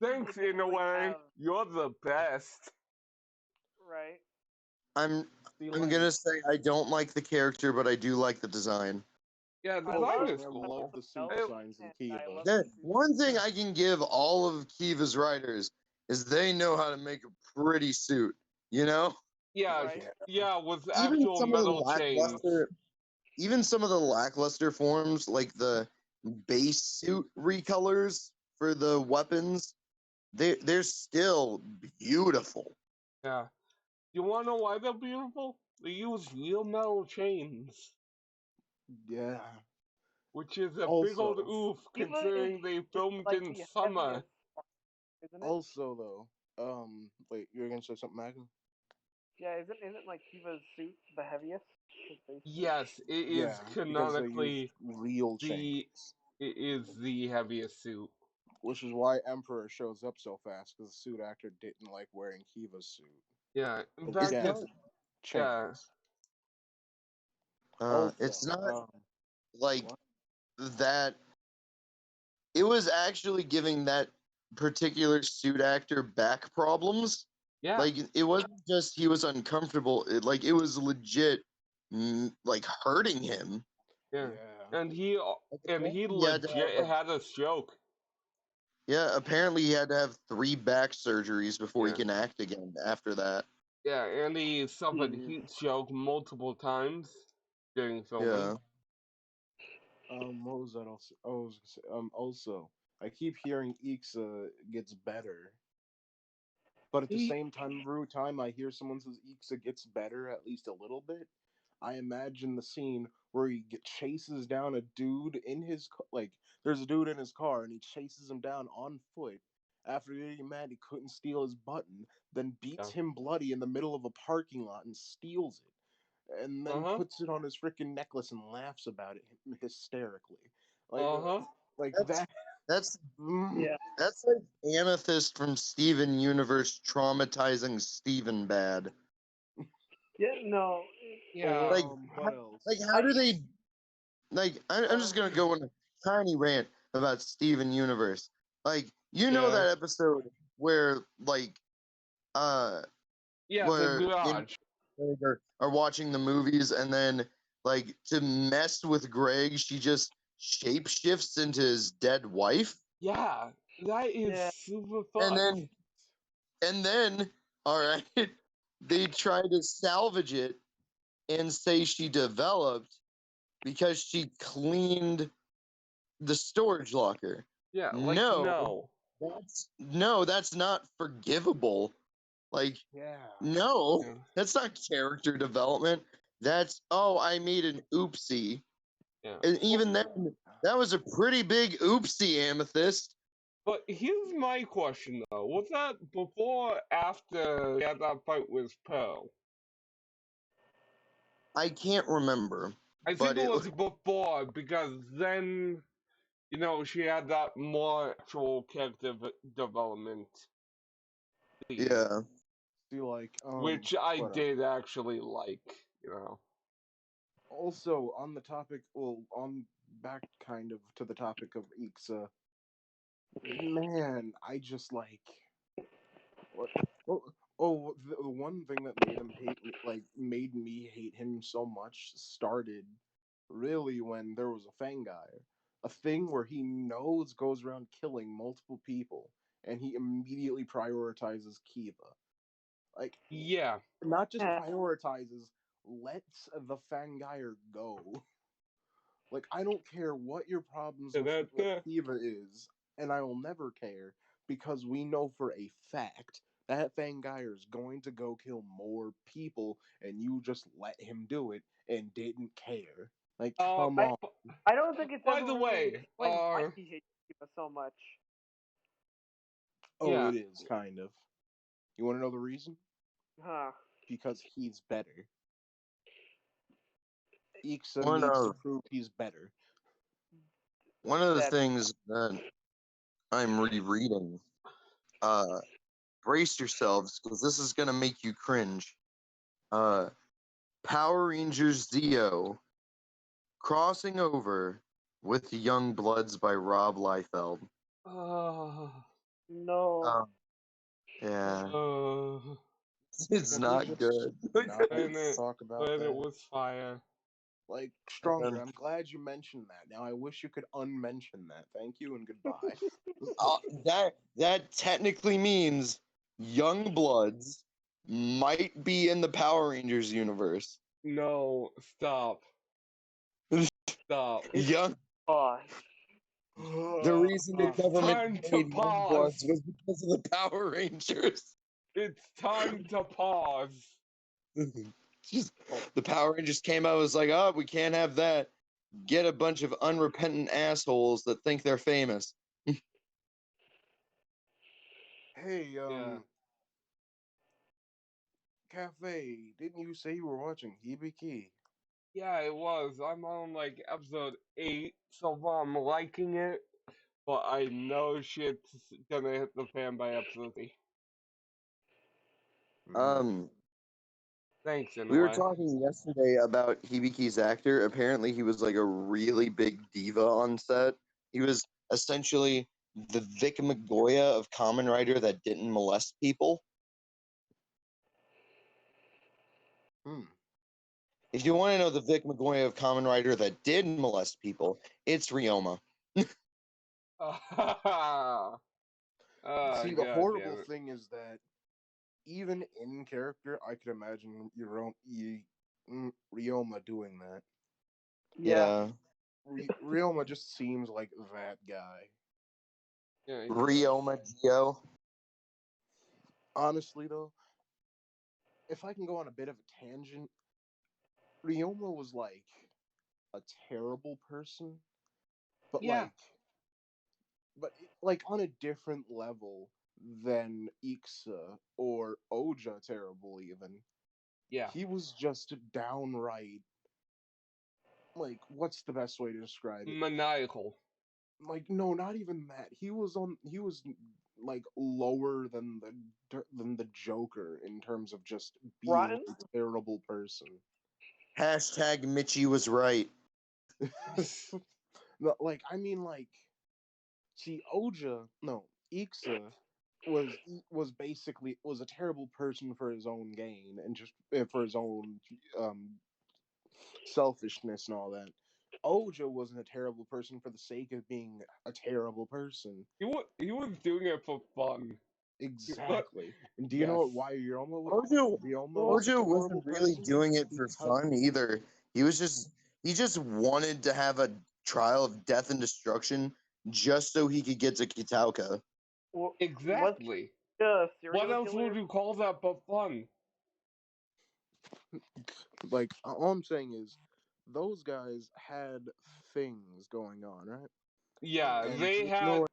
He Thanks, didn't in a really way. have You're the best. right. I'm See, I'm like, gonna say I don't like the character, but I do like the design. Yeah, the I design love is I love cool. the suit Belt, designs in and I Kiva. love That the suit. one thing I can give all of Kiva's writers is they know how to make a pretty suit. You know, Yeah, Right. yeah, with even actual some of the metal chains. lackluster forms, like the base suit recolors for the weapons, they're still beautiful. Yeah. You wanna know why they're beautiful? They use real metal chains, Yeah. which is a big old Also, oof Eva considering they is filmed like in the summer. heaviest, isn't it? also though, wait, you're gonna say something, Megan? Yeah, isn't like Kiva's suit the heaviest? His base suit? Yes, it is Yeah, because they use canonically real the chains, it is the heaviest suit. which is why Emperor shows up so fast because the suit actor didn't like wearing Kiva's suit. Yeah. In But It's fact, again, not. it's yeah. chains. It's Also, not like what? that. It was actually giving that particular suit actor back problems. Yeah. Like it wasn't just he was uncomfortable. It was legit, like hurting him. Yeah. Yeah. And he Like, and he apparently he had to have, legit had a stroke. yeah, apparently he had to have 3 back surgeries before he Yeah. can act again after that. Yeah, and he suffered Hmm. heat stroke multiple times during filming. Yeah. What was that also? Oh, I was gonna say, also, I keep hearing Ixa gets better, but at the He same time, every time I hear someone says Ixa gets better at least a little bit, I imagine the scene where chases down a dude in his like. There's a dude in his car and he chases him down on foot. After getting mad, he couldn't steal his button, then yeah. beats him bloody in the middle of a parking lot and steals it, and then Uh-huh. puts it on his freaking necklace and laughs about it hysterically. Like, Uh-huh. like That's that. that's Mm, Yeah. that's like Amethyst from Steven Universe traumatizing Steven bad. Yeah. No. Yeah. what else? How do they I'm just Um. gonna go on a tiny rant about Steven Universe. Like, you know Yeah. that episode where uh Yeah, the where in garage. are watching the movies and then to mess with Greg, she just shapeshifts into his dead wife, Yeah. That is Yeah. super and fucked. then all right, they try to salvage it and say she developed because she cleaned the storage locker. Yeah, like No, no. that's not forgivable. Like, Yeah. no, Yeah. that's not character development. That's, oh, I made an oopsie. Yeah. And even then, that was a pretty big oopsie, Amethyst. But here's my question though. Was that before or after he had that fight with Pearl? I can't remember, I think but it it was before because then, she had that more actual character development scene, yeah. See, like, which I what else? did actually like. Also, on the topic, well, on back kind of to the topic of Ixa, man, I just like what? Oh, the one thing that made him hate me, like made me hate him so much, started really when there was a Fangire, a thing where he knows goes around killing multiple people, and he immediately prioritizes Kiva. Like, Yeah, not just Yeah. prioritizes, lets the Fangire go. Like, I don't care what your problems with da-da-da. Kiva is, and I will never care because we know for a fact that Fangire is going to go kill more people, and you just let him do it and didn't care. Like, Uh, come I on. I don't think it's by ever the really way, explained why he hates Kiva so much. Oh, yeah, it is kind of. You want to know the reason? Huh. Because he's better. Ixa One needs to of prove he's better. one of the That things that I'm rereading, uh, brace yourselves, because this is gonna make you cringe. Power Rangers Zi-O crossing over with Young Bloods by Rob Liefeld. Oh, No. Yeah, oh. it's not good. Not Planet, talk about Planet that. was fire. Like, Stronger, Um, I'm glad you mentioned that. Now I wish you could unmention that. Thank you and goodbye. that technically means Young Bloods might be in the Power Rangers universe. No, stop. Stop. Young, Oh, the reason the government Time to made Young Bloods pause. was because of the Power Rangers. It's time to pause. Just the Power Rangers came out and was like, oh, we can't have that. Get a bunch of unrepentant assholes that think they're famous. Hey, Yeah. Cafe, didn't you say you were watching Hibiki? Yeah, it was. I'm on like episode 8 so far. I'm liking it, but I know shit's gonna hit the fan by episode 3. Um, Thanks, we were anyway. talking yesterday about Hibiki's actor. Apparently, he was like a really big diva on set. He was essentially the Vic Magoya of Kamen Rider that didn't molest people. If you want to know the Vic Magoya of Kamen Rider that did molest people, it's Ryoma. See, the God damn horrible it. thing is that even in character, I could imagine Ryoma doing that. yeah. Ryoma just seems like that guy. Yeah, he Ryoma Zi-O. Honestly, though, if I can go on a bit of a tangent, Ryoma was like a terrible person, but Yeah. like on a different level than Ixa or Oja terrible even. Yeah. He was just downright, like, what's the best way to describe it? Maniacal. Like, no, not even that. He was like lower than the Joker in terms of just being Rotten? a terrible person. Hashtag Michi was right. No, like, I mean, like, see, Ixa was a terrible person for his own gain and just for his own um selfishness and all that. Oja wasn't a terrible person for the sake of being a terrible person. He was doing it for fun. Exactly. And do you know Yes. why Ojo, Ryoma was such a Ojo horrible wasn't really person? doing it for Because fun either. He just wanted to have a trial of death and destruction just so he could get to Kitauka. Was Exactly. a What serial else killer? would you call that but fun? like all I'm saying is those guys had things going on, right? Yeah, And they you had. know,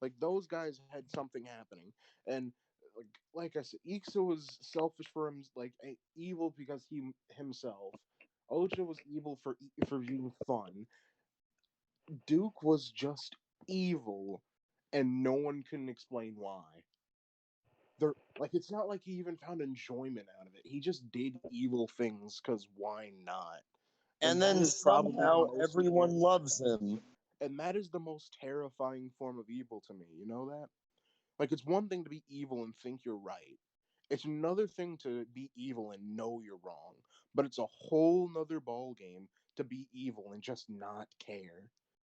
like those guys had something happening, and like I said, Ixa was selfish for him, like evil because he himself. Oja was evil for being fun. Duke was just evil, and no one can explain why. Like it's not like he even found enjoyment out of it. He just did evil things because why not? And That then is probably the somehow most everyone loves him. and that is the most terrifying form of evil to me. You know that? Like it's one thing to be evil and think you're right. It's another thing to be evil and know you're wrong. But it's a whole nother ball game to be evil and just not care.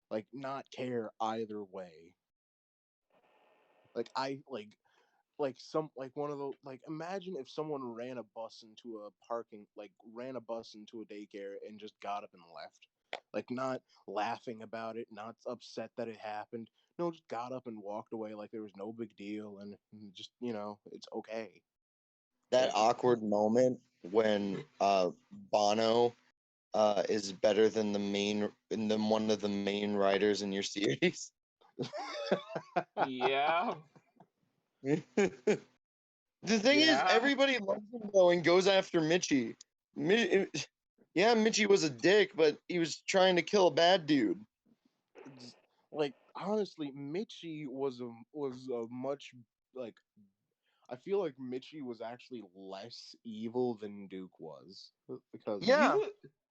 Like not care either way. Like I like some like one of those like imagine if someone ran a bus into a parking like ran a bus into a daycare and just got up and left, like not laughing about it, not upset that it happened, no, just got up and walked away like there was no big deal and just it's okay. That Like awkward moment when Bono is better than one of the main writers in your series. Yeah. The thing is, Yeah. everybody loves him though and goes after Michi. Yeah, Michi was a dick, but he was trying to kill a bad dude. like honestly, Michi was a much like I feel like Michi was actually less evil than Duke was because Yeah.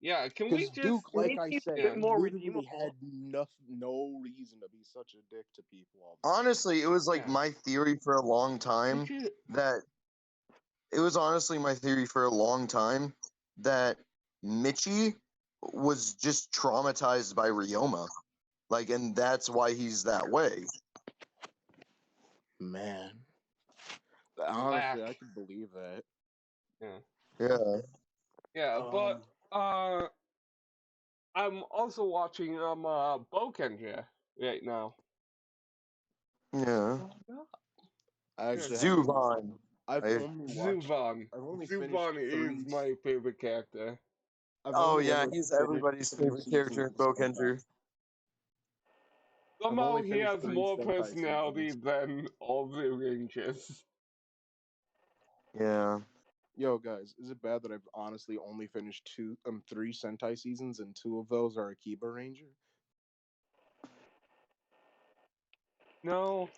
Yeah, can we because just Duke, like I Michi's said, a yeah. bit more literally had redeemable. no reason to be such a dick to people all the time. Honestly, it was like Yeah. my theory for a long time Michi, that it was honestly my theory for a long time that Michi was just traumatized by Ryoma. Like, and that's why he's that way. Man, Black. honestly, I could believe that. Yeah. Yeah. Yeah, but Um, I'm also watching Bokenja right now. Yeah. I Yeah. actually haven't. Zuban. I've I, only watched. Zuban. I've only finished Zuban is three. my favorite character. I've oh only yeah, ever he's finished everybody's three favorite character seasons in of Sentai. Bokenter. I've Somehow only he finished has three more Sentai personality seasons. than all the Rangers. Yeah. Yo, guys, is it bad that I've honestly only finished three Sentai seasons, and two of those are Akiba Ranger? No,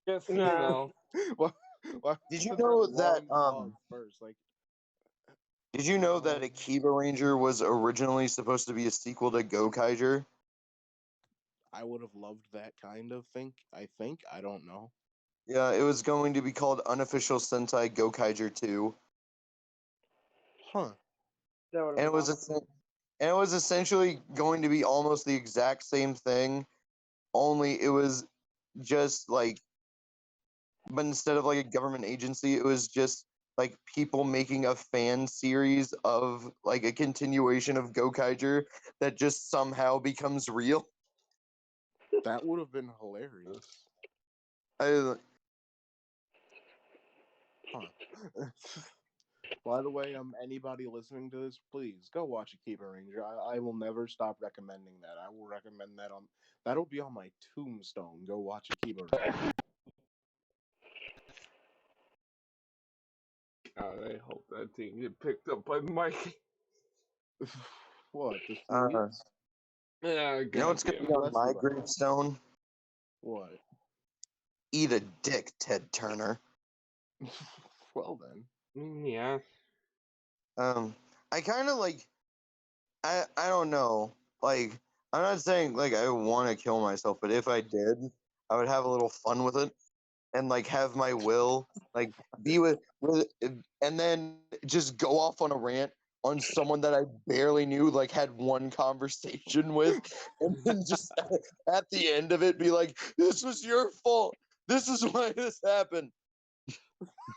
just Nah. why, why Did was you it that know that long pause first? Like, did you know that Akiba Ranger was originally supposed to be a sequel to Gokaiger? I would have loved that kind of think. I don't know. Yeah, it was going to be called Unofficial Sentai Gokaiger 2. Huh? That would have And it been was awesome. and it was essentially going to be almost the exact same thing, only it was just like, but instead of like a government agency, it was just like people making a fan series of like a continuation of Gokaiger that just somehow becomes real. That would have been hilarious. I, Huh? By the way, anybody listening to this, please go watch Akiba Ranger. I will never stop recommending that. I will recommend that on. That'll be on my tombstone. Go watch Akiba Ranger. God, I hope that didn't get picked up by Mike. What? The uh, series? Yeah, you know what's gonna goddamn be it. on Bless you, my buddy. gravestone? What? Eat a dick, Ted Turner. Well then. Yeah. I kind of like. I don't know. Like, I'm not saying like I want to kill myself, but if I did, I would have a little fun with it and like have my will like be with and then just go off on a rant on someone that I barely knew, like had one conversation with, and then just at the end of it be like, "This was your fault. This is why this happened."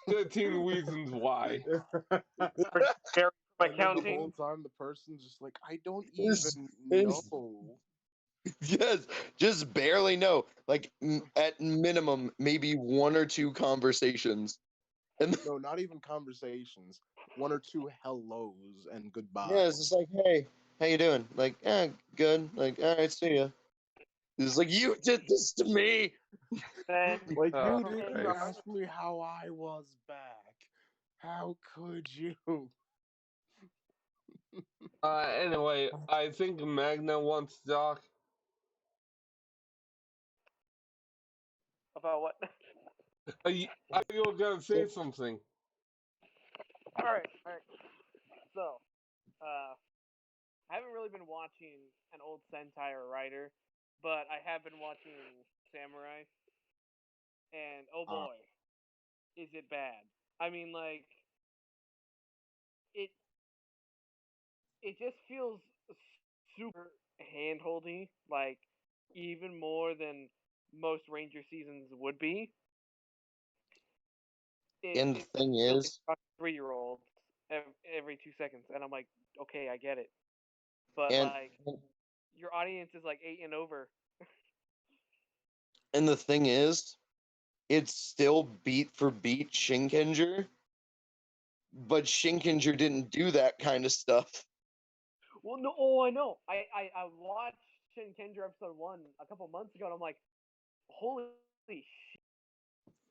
13 reasons why. Gary from And then the whole accounting. time the person's just like, I don't It's- even know. it's- yes, just barely know. Like at minimum, maybe one or two conversations, and No, not even conversations. One or two hellos and yeah, goodbye. it's just like, "Hey, how you doing?" Like, "Yeah, good." Like, "All right, see ya." It's like, "You did this to me." Then Like, Oh, you didn't Christ. ask me how I was back. How could you? Anyway, I think Magna wants to talk. about what? Are you gonna say something? All right. So, I haven't really been watching an old Sentai or Rider, but I have been watching Samurai, and oh Uh, boy, is it bad. I mean, like it. It just feels super handholdy, like even more than most Ranger seasons would be. It And the it thing feels like is, 3-year-olds every 2 seconds, and I'm like, okay, I get it, but and like your audience is like 8 and over. and the thing is, it's still beat for beat Shinkenger, but Shinkenger didn't do that kind of stuff. Well, no, oh, I know. I watched Shinkenger episode 1 a couple months ago, and I'm like, holy shit,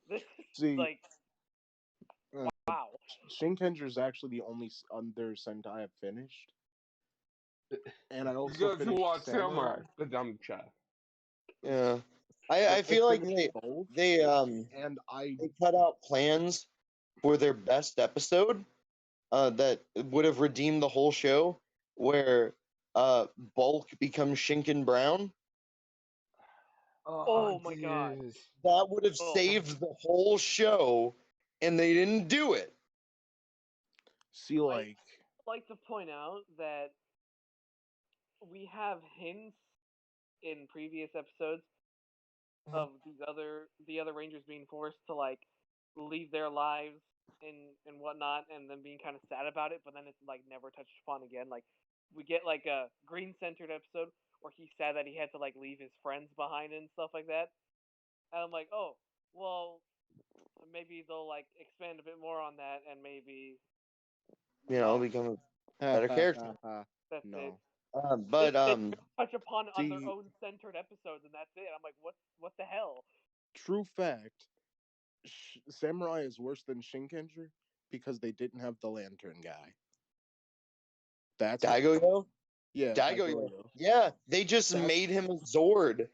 this is see, like uh, wow. Shinkenger is actually the only other Sentai I've finished. And I also Because you finished watch Samurai. Samurai, the dumb chat. Yeah. I Like, feel like finished both, they and I they cut out plans for their best episode that would have redeemed the whole show, where Bulk becomes Shinken Brown. Oh my god. dude. That would have Oh. saved the whole show, and they didn't do it. see like Like to point out that we have hints in previous episodes of the other Rangers being forced to like leave their lives and whatnot, and then being kind of sad about it, but then it's like never touched upon again. Like we get like a green centered episode where he's sad that he had to like leave his friends behind and stuff like that. And I'm like, oh, well, maybe they'll like expand a bit more on that, and maybe Become a better character. that's it. no. But They touch upon on their See, own centered episodes, and that's it. I'm like, what the hell? true fact, Samurai is worse than Shinkenger because they didn't have the lantern guy. That's what, Daigo, yeah, Daigo, Daigoyo. yeah, they just That's made him a Zord.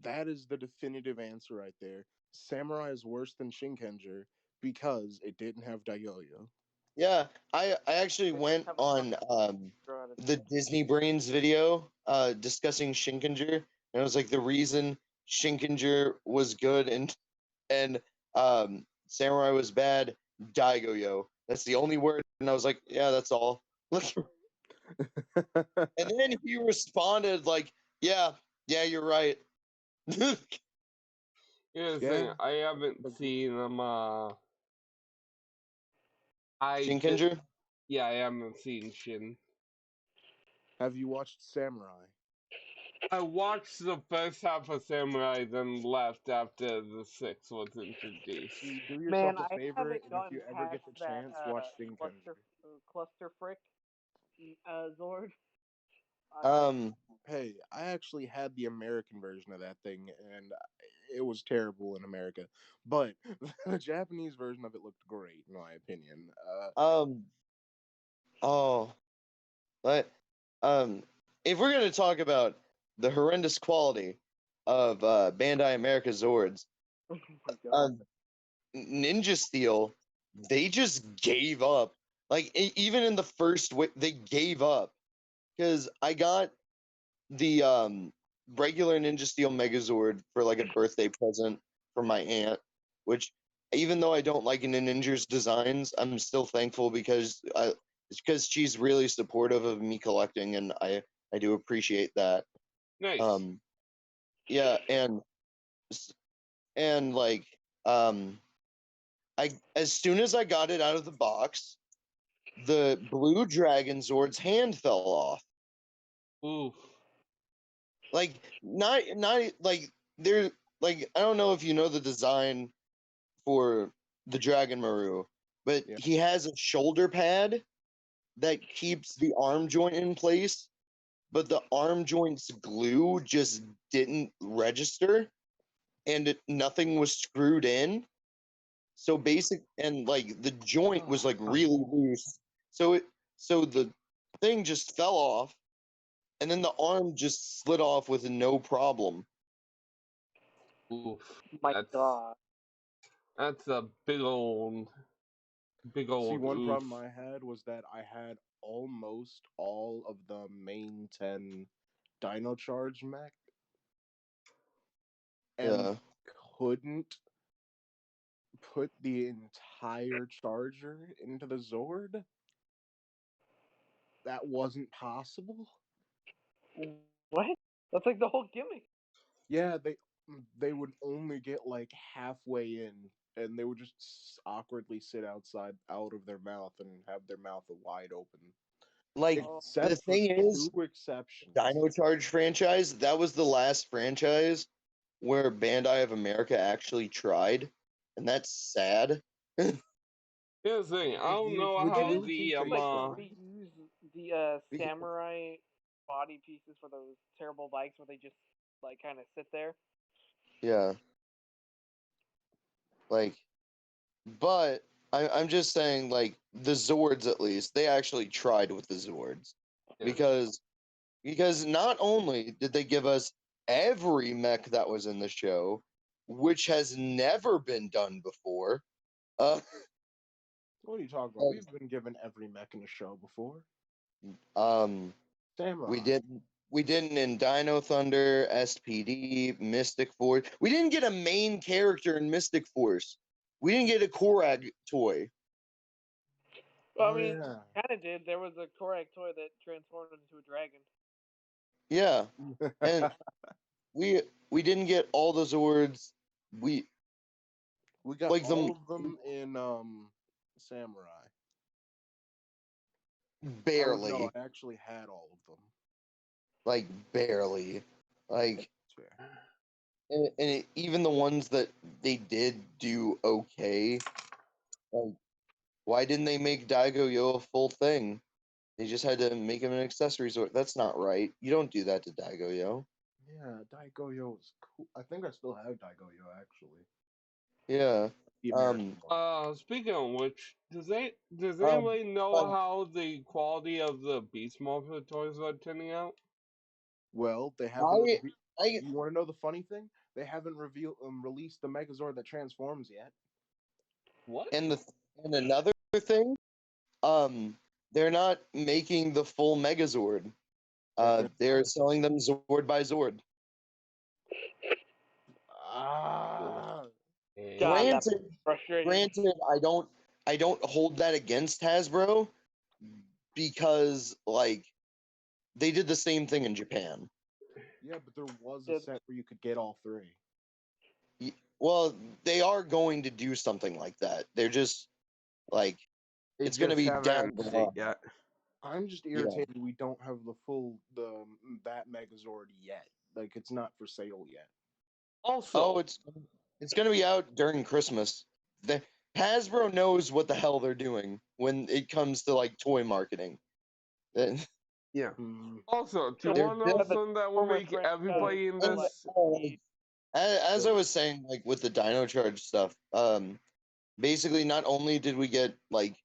that is the definitive answer right there. Samurai is worse than Shinkenger because it didn't have Daigoyo. Yeah, I actually They went have a on throw out of the Disney Brains video discussing Shinkenger, and it was like the reason Shinkenger was good and Samurai was bad. Daigo, that's the only word, and I was like, yeah, that's all. And then he responded like, yeah, you're right. Here's the Yeah. thing, I haven't seen them. Shinkenger. Yeah, I haven't seen Shin. Have you watched Samurai? I watched the first half of Samurai, then left after the sixth was introduced. See, do yourself Man, a I favor, haven't and if gotten you ever past get the that chance, watch Shinkenger. cluster frick Zord. Hey, I actually had the American version of that thing, and it was terrible in America. But the Japanese version of it looked great, in my opinion. Um. Oh, but if we're gonna talk about the horrendous quality of Bandai America Zords, Oh my god. Ninja Steel, they just gave up. Like even in the first they gave up because I got the regular Ninja Steel Megazord for like a birthday present from my aunt, which even though I don't like a Ninja's designs, I'm still thankful because it's because she's really supportive of me collecting, and I do appreciate that. Nice. Yeah, and like um I as soon as I got it out of the box, the blue Dragon Zord's hand fell off. Oof. Like not like there like I don't know if you know the design for the Dragon Maru, but Yeah. he has a shoulder pad that keeps the arm joint in place, but the arm joint's glue just didn't register and nothing was screwed in. So basic and like the joint was like really loose. So the thing just fell off and then the arm just slid off with no problem. Oof. My god. That's a big old See, one oof. problem I had was that I had almost all of the main 10 Dino Charge mech and Yeah. couldn't put the entire charger into the Zord. That wasn't possible. What? That's like the whole gimmick. Yeah, they would only get like halfway in, and they would just awkwardly sit out of their mouth and have their mouth wide open. Like the Except for thing is, two exceptions. Dino Charge franchise, that was the last franchise where Bandai of America actually tried, and that's sad. Here's the thing, I don't know Would you how really the think they Like tried? reuse the Because- samurai body pieces for those terrible bikes where they just like kind of sit there. Yeah. Like, but I'm just saying, like, the Zords at least, they actually tried with the Zords. Yeah. Because not only did they give us every mech that was in the show, which has never been done before. Uh, What are you talking about? We've been given every mech in the show before. Samurai. We didn't in Dino Thunder, SPD, Mystic Force. We didn't get a main character in Mystic Force. We didn't get a Korag toy. Well, I mean, kind of did. There was a Korak toy that transformed into a dragon. Yeah, and we didn't get all the Zords. We got like all of them in Samurai. Barely. No, I actually had all of them. Like barely. Like and even the ones that they did do okay, like why didn't they make Daigo-Yo a full thing? They just had to make him an accessory sort. That's not right. You don't do that to Daigo-Yo. Yeah, Daigo-Yo is cool. I think I still have Daigo-Yo actually. Yeah. Speaking of which, does anybody know how the quality of the Beast Morpher toys are turning out? Well, they haven't. You want to know the funny thing? They haven't released the Megazord that transforms yet. What? And another thing, they're not making the full Megazord. They're selling them Zord by Zord. Granted, I don't hold that against Hasbro because like they did the same thing in Japan. Yeah, but there was a set where you could get all three. Well, they are going to do something like that. They're just like it's going to be down the line. Yet. I'm just irritated we don't have that Megazord yet. Like it's not for sale yet. Also, it's going to be out during Christmas. Hasbro knows what the hell they're doing when it comes to like toy marketing. Yeah. Also, do you want to know something that will make everybody in this? As I was saying, like with the Dino Charge stuff, basically not only did we get like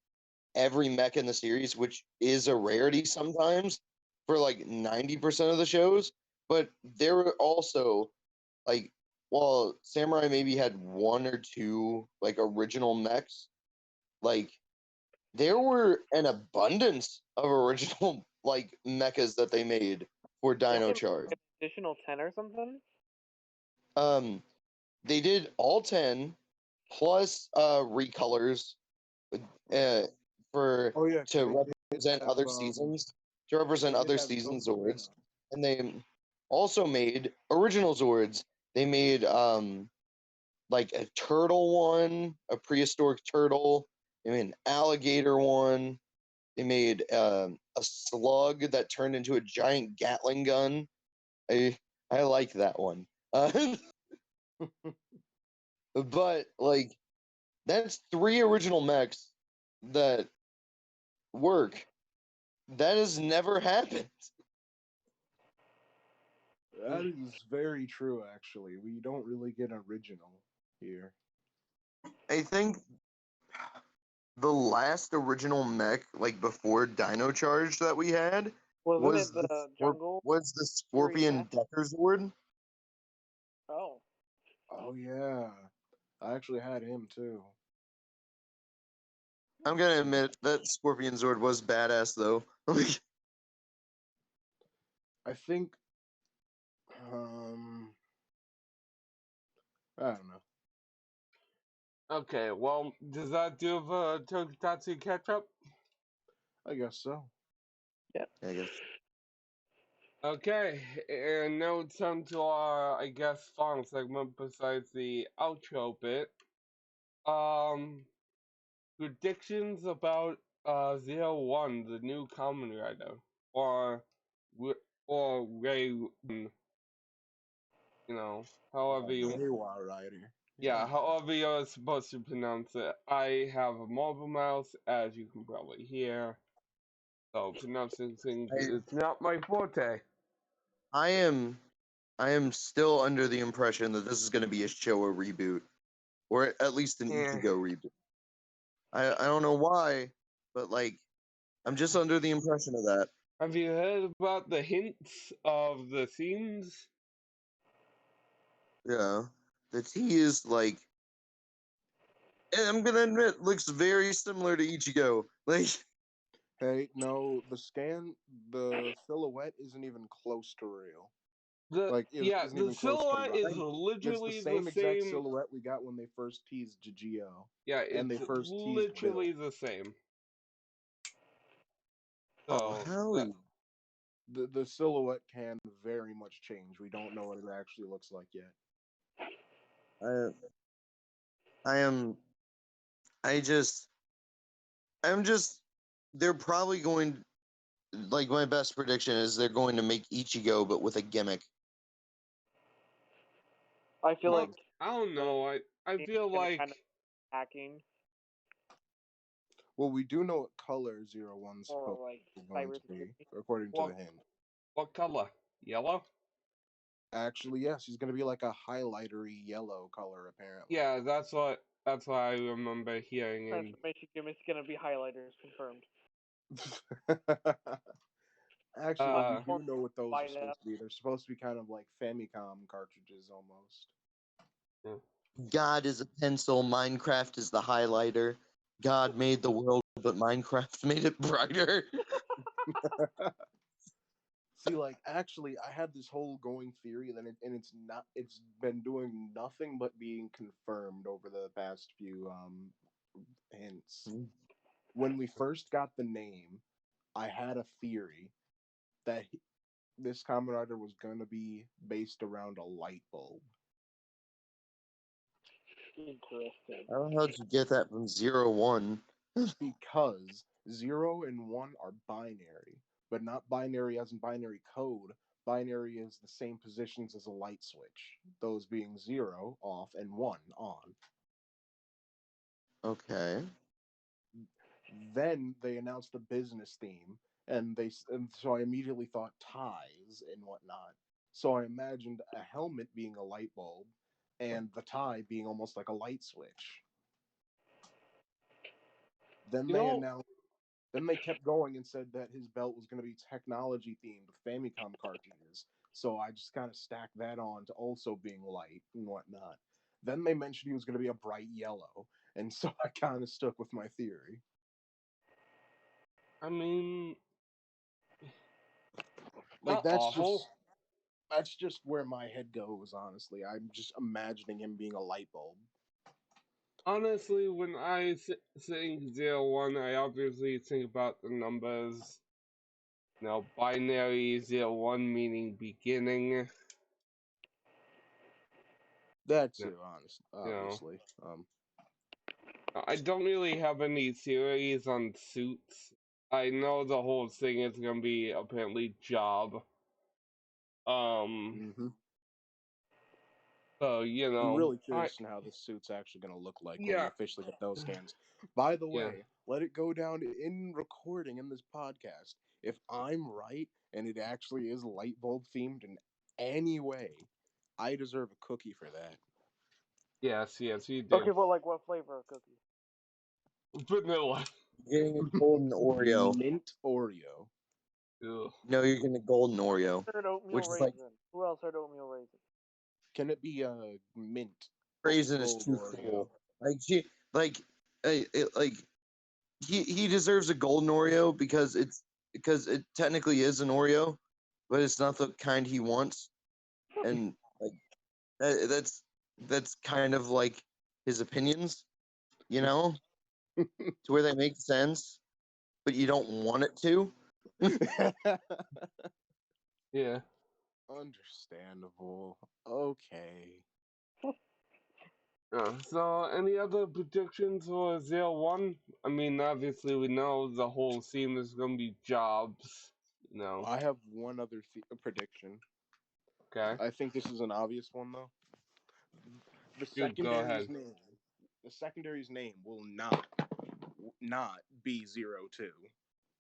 every mech in the series, which is a rarity sometimes for like 90% of the shows, but there were also like, well, Samurai maybe had one or two like original mechs. Like there were an abundance of original like mechas that they made for Dino Charge. An additional 10 or something? They did all 10 plus recolors for to represent other seasons, to represent other season Zords, and they also made original Zords. They made like a turtle one, a prehistoric turtle. They made an alligator one. They made a slug that turned into a giant Gatling gun. I like that one. But like that's 3 original mechs that work. That has never happened. That is very true, actually. We don't really get original here. I think the last original mech, like before Dino Charge, that we had was the Scorpion Decker Zord. Oh. Oh yeah, I actually had him too. I'm gonna admit that Scorpion Zord was badass though. I think, I don't know. Okay, well, does that do for Tokusatsu catch up? I guess so. Yeah. I guess. Okay, and now it's time to our, I guess, final segment besides the outro bit. Predictions about Zi-O, the new Kamen Rider, or Ray, you know, however you. Rider. Yeah, however you're supposed to pronounce it. I have a mobile mouse, as you can probably hear. So pronouncing things is not my forte. I am still under the impression that this is going to be a Showa reboot, or at least an Ichigo reboot. I don't know why, but like I'm just under the impression of that. Have you heard about the hints of the scenes? Yeah. The T is like, and I'm gonna admit, looks very similar to Ichigo. Like, Hey, no, the silhouette isn't even close to real. Isn't The even close to silhouette is right. It's the literally the same exact same. silhouette we got when they first teased Zi-O, Yeah, and it's they first teased Bill. literally the same. oh So hell yeah. The silhouette can very much change. We don't know what it actually looks like yet. I, I am. I just. I'm just. They're probably going. Like my best prediction is they're going to make Ichigo, but with a gimmick. I feel like I don't the know. I game's feel gonna like kind of hacking Well, we do know what color 01's or supposed like to be going to be, cybersecurity. according to what the hint. what color? Yellow? Actually, yes, he's going to be like a highlightery yellow color, apparently. Yeah, that's what I remember hearing. And Transformation gimmick's gonna be highlighters confirmed. Actually, we uh, do know what those Buy are supposed to be. They're supposed to be kind of like Famicom cartridges almost. God is a pencil. Minecraft is the highlighter. God made the world, but Minecraft made it brighter. See, like, actually, I had this whole going theory and it's been doing nothing but being confirmed over the past few hints. When we first got the name, I had a theory that this Kamen Rider was gonna be based around a light bulb. Interesting. How the hell did you get that from 01? Because 0 and 1 are binary, but not binary as in binary code. Binary is the same positions as a light switch, those being 0 off and 1 on. Okay. Then they announced the business theme, and so I immediately thought ties and whatnot. So I imagined a helmet being a light bulb, and the tie being almost like a light switch. Then you they know, announced. Then they kept going and said that his belt was going to be technology themed with Famicom cartridges. So I just kind of stacked that on to also being light and whatnot. Then they mentioned he was going to be a bright yellow, and so I kind of stuck with my theory. I mean, Like not awful. that's just where my head goes. Honestly, I'm just imagining him being a light bulb. Honestly, when I think 01, I obviously think about the numbers. Binary 01 meaning beginning. That No, too, honest, You know, obviously. I don't really have any theories on suits. I know the whole thing is gonna be apparently job. Um, Mm-hmm. so I'm really I curious to know how this suit's actually going to look like when we yeah officially get those scans. By the yeah way, let it go down in recording in this podcast. If I'm right and it actually is light bulb themed in any way, I deserve a cookie for that. yes you Okay, do. but like what flavor of cookie? Vanilla. Getting a golden Oreo. Mint Oreo. Ugh. No, you're getting a golden Oreo, Heard oatmeal which is like raisin. Who else heard oatmeal raisin? Can it be mint raisin is gold too Oreo? cool. Like like, like he deserves a golden Oreo because it technically is an Oreo, but it's not the kind he wants, and like that's kind of like his opinions, you know, to where they make sense, but you don't want it to. Yeah. Understandable. Okay. So any other predictions for 01? I mean, obviously we know the whole theme is gonna be jobs. I have one other prediction. Okay. I think this is an obvious one though. The Good. Go secondary's ahead. name. The secondary's name will not be 02.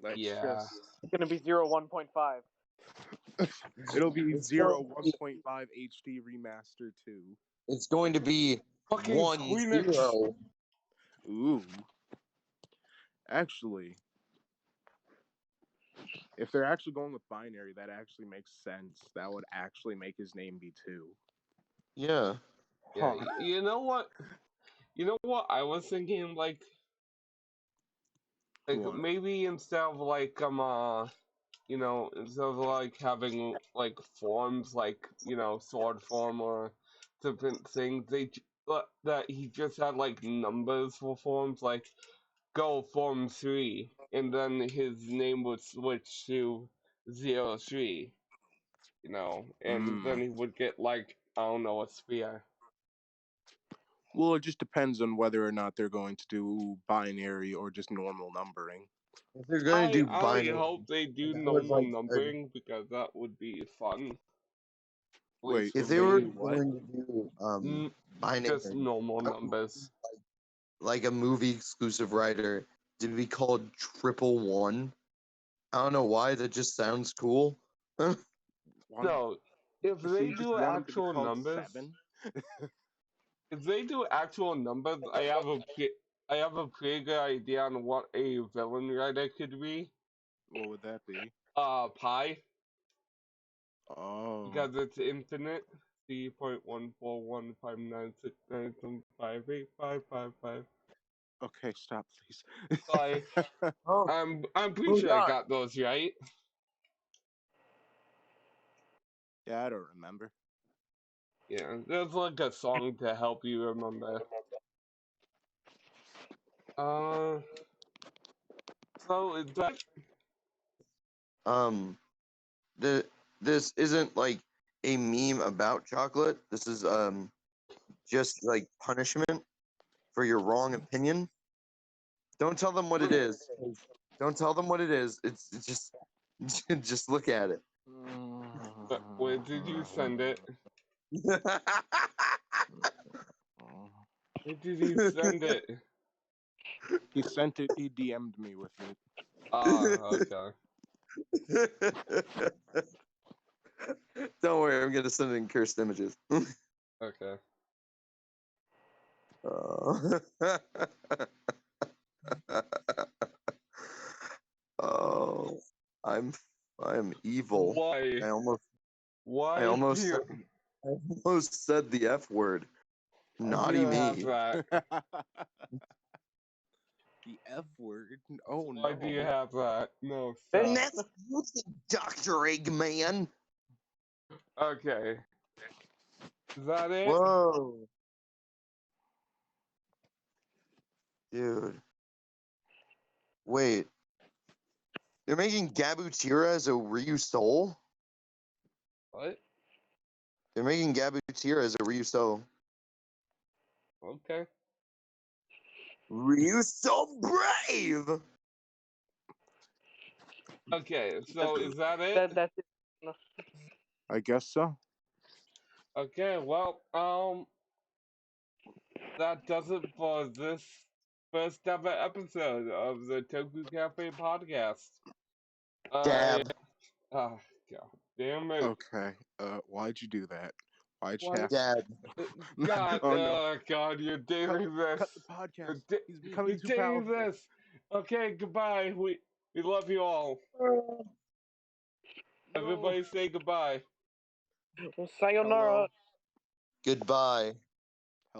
That's Yeah. just It's gonna be 1.5. it'll be It's going zero to one be, point five HD remaster 2. it's going to be Fucking 1-0. Squeenix. Ooh. Actually, if they're actually going with binary, that actually makes sense. That would actually make his name be 2. Yeah. Yeah, Huh. you know what? You know what I was thinking? Like What? maybe instead of instead of like having like forms like sword form or different things, that he just had like numbers for forms, like go form 3, and then his name would switch to 03, and then he would get like I don't know, a spear. Well, it just depends on whether or not they're going to do binary or just normal numbering. If they're gonna do I binary, hope they do if it was normal like numbering because that would be fun. At Wait, least if for they they were do me. what? going to do Just binary, normal I would numbers. like a movie exclusive writer to be called 111. I don't know why, that just sounds cool. One, No, if so they you just do want them to be actual called numbers, 7? I have a pretty good idea on what a villain writer could be. What would that be? Pi, Oh. because it's infinite. C.1415969758555. Okay, stop, please. Bye. Oh, I'm pretty moving sure I on. got those right. Yeah, I don't remember. Yeah, there's like a song to help you remember. Uh, so is that Um, the this isn't like a meme about chocolate. This is just like punishment for your wrong opinion. Don't tell them what it is. Don't tell them what it is. It's just just look at it. where did you send it? Where did you send it? He sent it, he DM'd me with it. Okay. Don't worry, I'm gonna send it in cursed images. Okay. Oh. Oh, I'm I'm evil. Why? I almost I Why do almost you, said, I almost said the F word. why do Naughty you have me. that? The F word? Oh Why do you no. have that? No, And stop. that's guilty, Dr. Eggman. Okay. Is that it? Whoa. Dude. Wait. They're making Gabutira as a Ryusoul? What? They're making Gabutira as a Ryusoul. Okay. Ryusoul Brave! Okay, so is that it? That's it. No. I guess so. Okay, well, that does it for this first ever episode of the Toku Cafe Podcast. Dab. God damn it. Okay. Why'd you do that? Why'd you Why? have Dab. God, Oh no. God, you're Cut, doing this. cut the podcast. He's You're becoming too doing powerful. this. Okay, goodbye. We love you all. Everybody say goodbye. Sayonara. Hello. Goodbye.